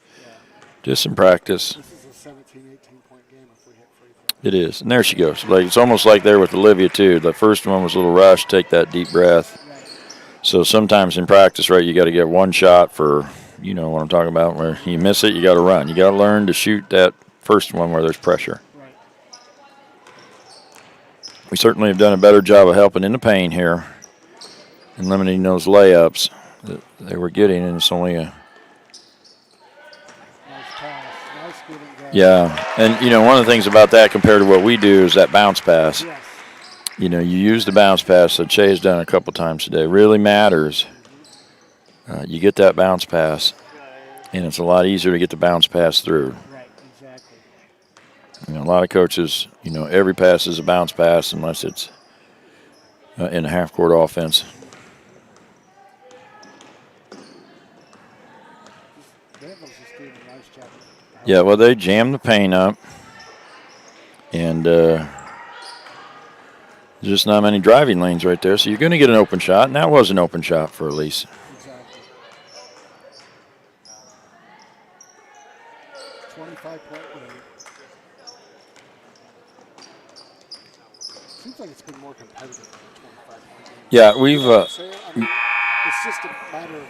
S3: just some practice.
S1: This is a 17, 18-point game if we hit free throw.
S3: It is. And there she goes. It's almost like there with Olivia, too. The first one was a little rush, take that deep breath. So sometimes in practice, right, you got to get one shot for, what I'm talking about, where you miss it, you got to run. You got to learn to shoot that first one where there's pressure.
S1: Right.
S3: We certainly have done a better job of helping in the paint here and limiting those layups that they were getting, and it's only a...
S1: Nice pass. Nice good and grab.
S3: Yeah, and, one of the things about that compared to what we do is that bounce pass.
S1: Yes.
S3: You use the bounce pass that Shea has done a couple times today. It really matters. You get that bounce pass, and it's a lot easier to get the bounce pass through.
S1: Right, exactly.
S3: A lot of coaches, every pass is a bounce pass unless it's in a half-court offense. Yeah, well, they jammed the paint up, and there's just not many driving lanes right there, so you're going to get an open shot, and that was an open shot for Elise.
S1: Exactly. 25-point lead. Seems like it's been more competitive than a 25-point game.
S3: Yeah, we've.
S1: You know what I'm saying? I mean, it's just a matter of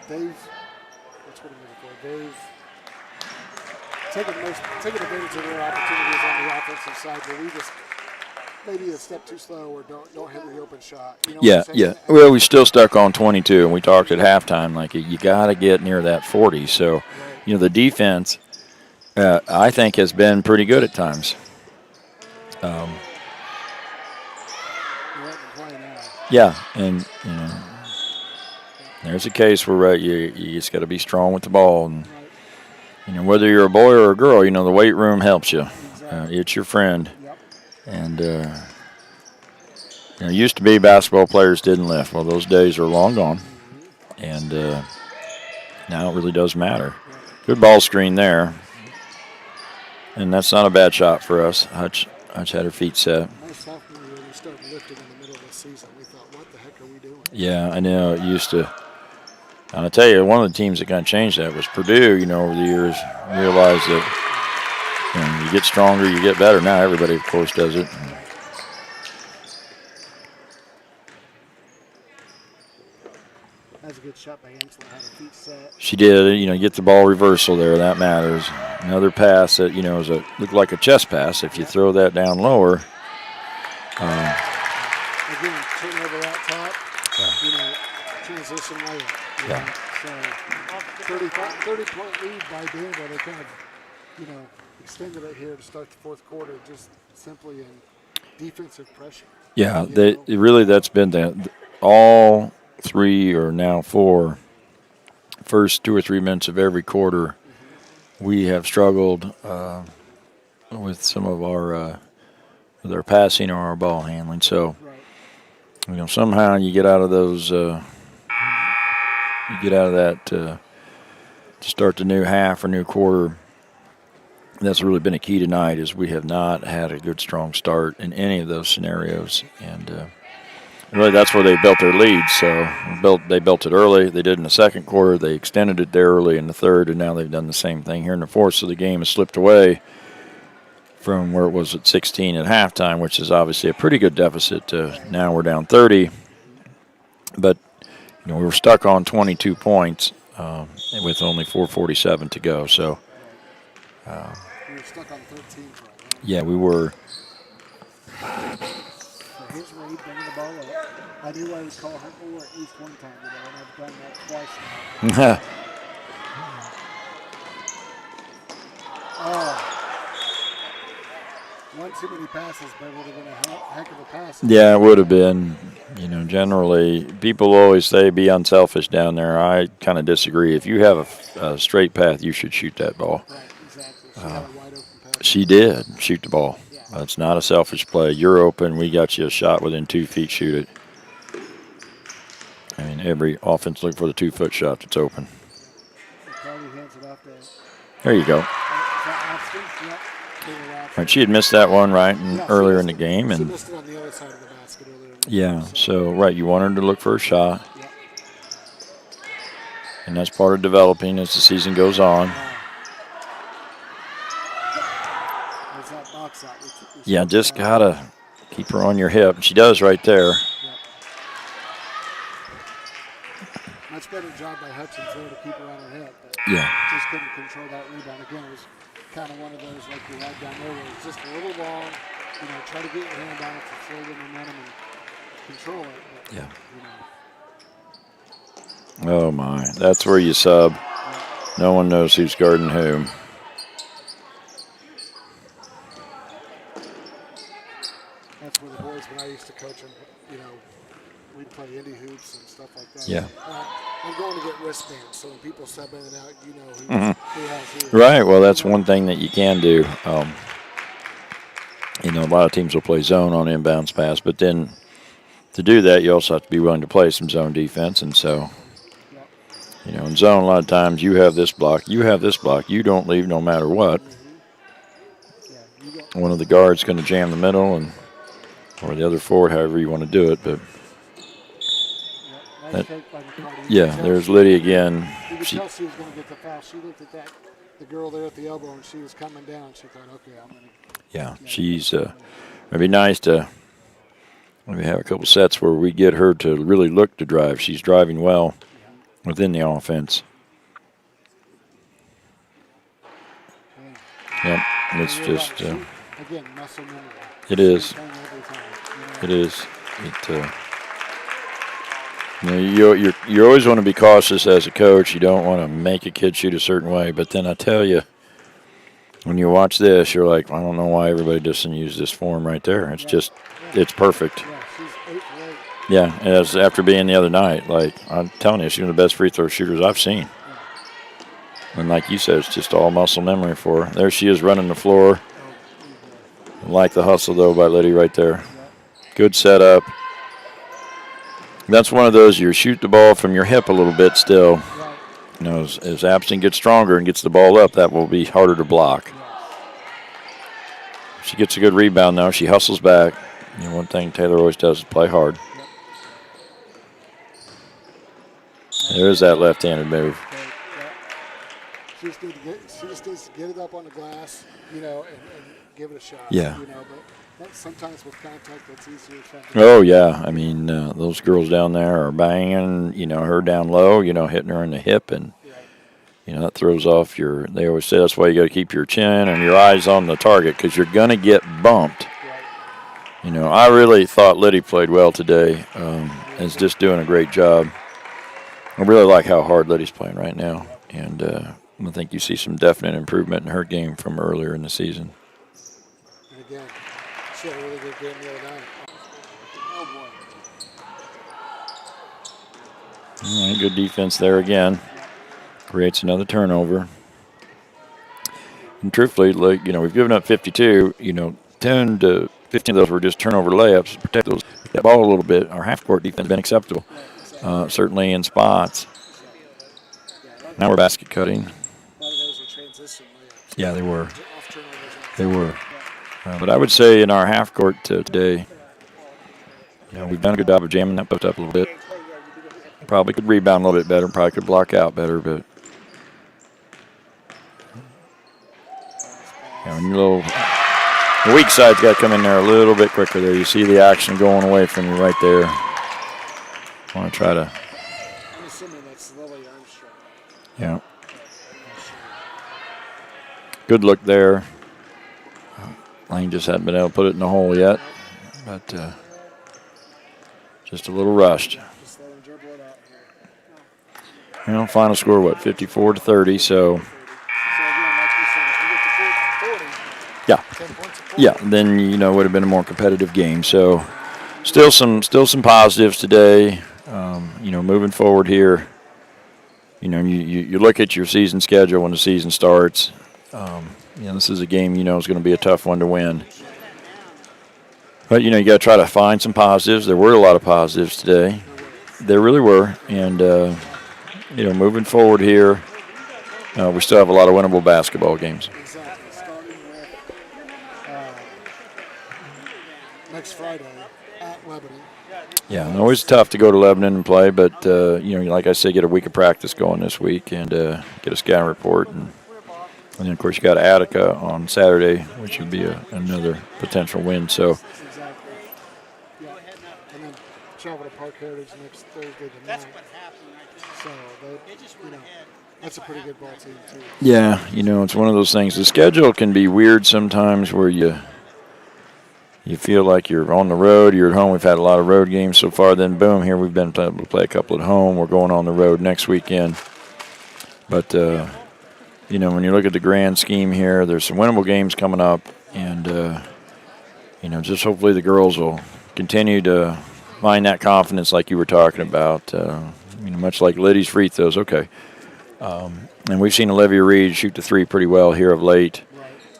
S1: what's what I'm looking for? They've taken advantage of their opportunities on the offensive side, but we just maybe a step too slow or don't hit the open shot. You know
S3: Yeah,
S1: what I'm saying?
S3: yeah. Well, we still stuck on 22, and we talked at halftime like you got to get near that 40. So, you know, the defense, I think, has been pretty good at times. Yeah, and you know, there's a case where you just got to be strong with the ball, and you know, whether you're a boy or a girl, you know, the weight room helps you. It's your friend, and you know, it used to be basketball players didn't lift. Well, those days are long gone, and now it really does matter. Good ball screen there, and that's not a bad shot for us. Hutch had her feet set.
S1: My sophomore year, we started lifting in the middle of the season. We thought, what the heck are we doing?
S3: Yeah, I know. It used to. And I'll tell you, one of the teams that kind of changed that was Purdue. You know, over the years, realized that you get stronger, you get better. Now everybody, of course, does it.
S1: That's a good shot by Ansel. Had her feet set.
S3: She did. You know, get the ball reversal there. That matters. Another pass that looked like a chest pass. If you throw that down lower.
S1: Again, turn over that top. You know, transition layup.
S3: Yeah.
S1: So 30-point lead by Danville. They kind of, you know, extended it here to start the fourth quarter, just simply in defensive pressure.
S3: Yeah, that's been all 3 or now 4 first 2 or 3 minutes of every quarter. We have struggled with some of our with our passing or our ball handling. So, you know, somehow you get out of those. You get out of that to start the new half or new quarter. That's really been a key tonight, is we have not had a good, strong start in any of those scenarios. And really that's where they built their lead. So they built it early. They did in the second quarter. They extended it there early in the third, and now they've done the same thing here in the fourth. So the game has slipped away from where it was at 16 at halftime, which is obviously a pretty good deficit. Now we're down 30. But you know, we were stuck on 22 points with only 4:47 to go. So,
S1: we were stuck on 13 right now.
S3: Yeah, we were.
S1: So here's Reed bringing the ball up. I knew I would call her or at least one time today, and I've done that twice now. One too many passes, but it would have been a heck of a pass.
S3: Yeah, it would have been. You know, generally, people always say be unselfish down there. I kind of disagree. If you have a straight path, you should shoot that ball.
S1: Right, exactly. She had a wide open pass.
S3: She did shoot the ball. Yeah. It's not a selfish play. You're open. We got you a shot within 2 feet. Shoot it. I mean, every offense look for the 2-foot shot that's open. There you go. Right, she had missed that one earlier in the game, and
S1: she missed it on the other side of the basket earlier in the
S3: yeah.
S1: game,
S3: So right, you want her to look for a shot, and that's part of developing as the season goes on.
S1: There's that box out.
S3: Yeah, just gotta keep her on your hip. She does right there.
S1: Much better job by Hutchins there to keep her on her hip.
S3: Yeah.
S1: Just couldn't control that rebound. Again, it was kind of one of those like we had down there where it's just a little long. You know, try to get your hand on it to slow the momentum and control it. But,
S3: Yeah.
S1: You know.
S3: Oh my, that's where you sub. No one knows who's guarding whom.
S1: That's where the boys, when I used to coach them, you know, we'd play indie hoops and stuff like that.
S3: Yeah.
S1: I'm going to get wristbands, so when people sub in and out, you know who has who.
S3: Right. Well, that's one thing that you can do. You know, a lot of teams will play zone on inbounds pass, but then to do that, you also have to be willing to play some zone defense, and so You know, in zone, a lot of times you have this block, you don't leave no matter what. One of the guards going to jam the middle, and or the other forward, however you want to do it. But there's Liddy again.
S1: You could tell she was going to get the foul. She looked at the girl there at the elbow, and she was coming down. She thought, okay, I'm going to.
S3: Yeah, she's. It'd be nice to maybe have a couple sets where we get her to really look to drive. She's driving well within the offense. Yep, it's just.
S1: Again, muscle memory.
S3: It is. It is. You always want to be cautious as a coach. You don't want to make a kid shoot a certain way. But then I tell you, when you watch this, you're like, I don't know why everybody doesn't use this form right there. It's just, it's perfect. Yeah, as after being the other night, like I'm telling you, she's one of the best free throw shooters I've seen. And like you said, it's just all muscle memory for her. There she is running the floor. I like the hustle, though, by Liddy right there. Good setup. That's one of those, you shoot the ball from your hip a little bit still. You know, as Abston gets stronger and gets the ball up, that will be harder to block. She gets a good rebound, though. She hustles back. You know, one thing Taylor always does is play hard. There's that left-handed move.
S1: She just needs to get it up on the glass, you know, and give it a shot.
S3: Yeah.
S1: You know, but sometimes with contact, that's easier.
S3: Oh, yeah. I mean, those girls down there are banging, you know, her down low, you know, hitting her in the hip. And, you know, that throws off they always say that's why you got to keep your chin and your eyes on the target because you're going to get bumped. You know, I really thought Liddy played well today. Is just doing a great job. I really like how hard Liddy's playing right now. And I think you see some definite improvement in her game from earlier in the season.
S1: And again, she had a really good game the other night. Oh, boy.
S3: All right, good defense there again. Creates another turnover. And truthfully, like, you know, we've given up 52. You know, 10 to 15 of those were just turnover layups. Protect that ball a little bit. Our half-court defense has been acceptable, certainly in spots. Now we're basket cutting. Yeah, they were. But I would say in our half court today, you know, we've done a good job of jamming that post up a little bit. Probably could rebound a little bit better. Probably could block out better, but the weak side's got to come in there a little bit quicker. There, you see the action going away from you right there. Want to try to.
S1: I'm assuming that's Lily Armstrong.
S3: Yeah. Good look there. Lane just hadn't been able to put it in the hole yet, but just a little rushed.
S1: Just let him dribble it out here.
S3: You know, final score, what, 54-30, so. Yeah. Yeah, then, you know, would have been a more competitive game. So still some positives today. You know, moving forward here, you know, you look at your season schedule when the season starts. You know, this is a game, you know, is going to be a tough one to win. But, you know, you got to try to find some positives. There were a lot of positives today. There really were. And, you know, moving forward here, we still have a lot of winnable basketball games.
S1: Exactly. Starting with next Friday at Lebanon.
S3: Yeah, and always tough to go to Lebanon and play, but, you know, like I said, get a week of practice going this week and get a scouting report. And then, of course, you got Attica on Saturday, which would be another potential win. So,
S1: Exactly. Yeah. And then travel to Park Heritage next Thursday tonight. So, you know, that's a pretty good ball team, too.
S3: yeah, you know, it's one of those things. The schedule can be weird sometimes where you feel like you're on the road, you're at home. We've had a lot of road games so far. Then, boom, here we've been able to play a couple at home. We're going on the road next weekend. But, you know, when you look at the grand scheme here, there's some winnable games coming up. And, you know, just hopefully the girls will continue to find that confidence like you were talking about. You know, much like Liddy's free throws, okay. And we've seen Olivia Reed shoot the three pretty well here of late.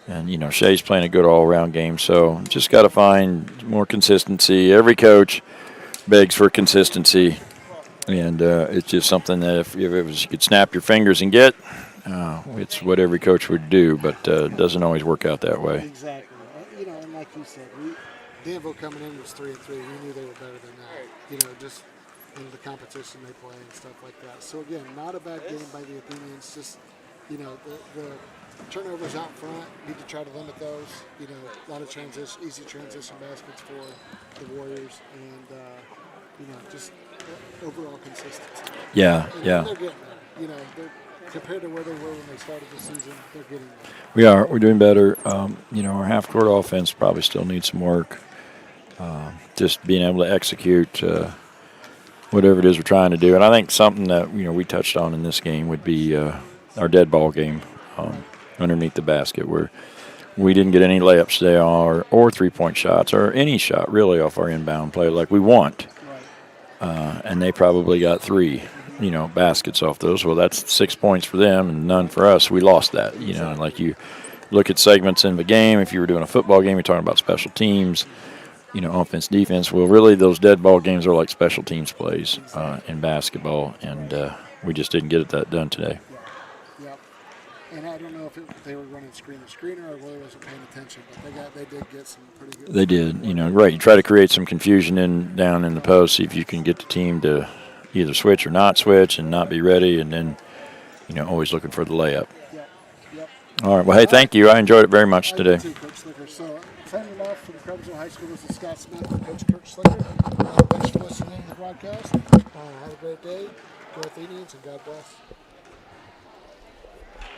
S3: And, you know, Shay's playing a good all-around game. So just got to find more consistency. Every coach begs for consistency. And it's just something that if it was, you could snap your fingers and get, it's what every coach would do, but it doesn't always work out that way.
S1: Exactly. And like you said, Danville coming in was 3-3. We knew they were better than that. Just in the competition they play and stuff like that. So again, not a bad game by the Athenians. Just the turnovers out front, need to try to limit those. A lot of easy transition baskets for the Warriors, and just overall consistency.
S3: Yeah,
S1: And
S3: yeah.
S1: they're getting there. They're, compared to where they were when they started the season, they're getting there.
S3: We're doing better. Our half-court offense probably still needs some work. Just being able to execute whatever it is we're trying to do. And I think something that, we touched on in this game would be our dead ball game underneath the basket, where we didn't get any layups today or three-point shots or any shot really off our inbound play like we want. And they probably got 3, baskets off those. Well, that's 6 points for them and none for us. We lost that, and like you look at segments in the game, if you were doing a football game, you're talking about special teams, offense, defense. Well, really those dead ball games are like special teams plays in basketball, and we just didn't get that done today.
S1: Yep. And I don't know if they were running screener or whether wasn't paying attention, but they did get some pretty good.
S3: They did, right. You try to create some confusion down in the post, see if you can get the team to either switch or not switch and not be ready, and then, always looking for the layup.
S1: Yep.
S3: All right. Well, hey, thank you. I enjoyed it very much today.
S1: I did too, Coach Slicker. So, signing off from Crawfordsville High School, this is Scott Smith and Coach Kirk Slicker. Thanks for listening to the broadcast. Have a great day. Go Athenians, and God bless.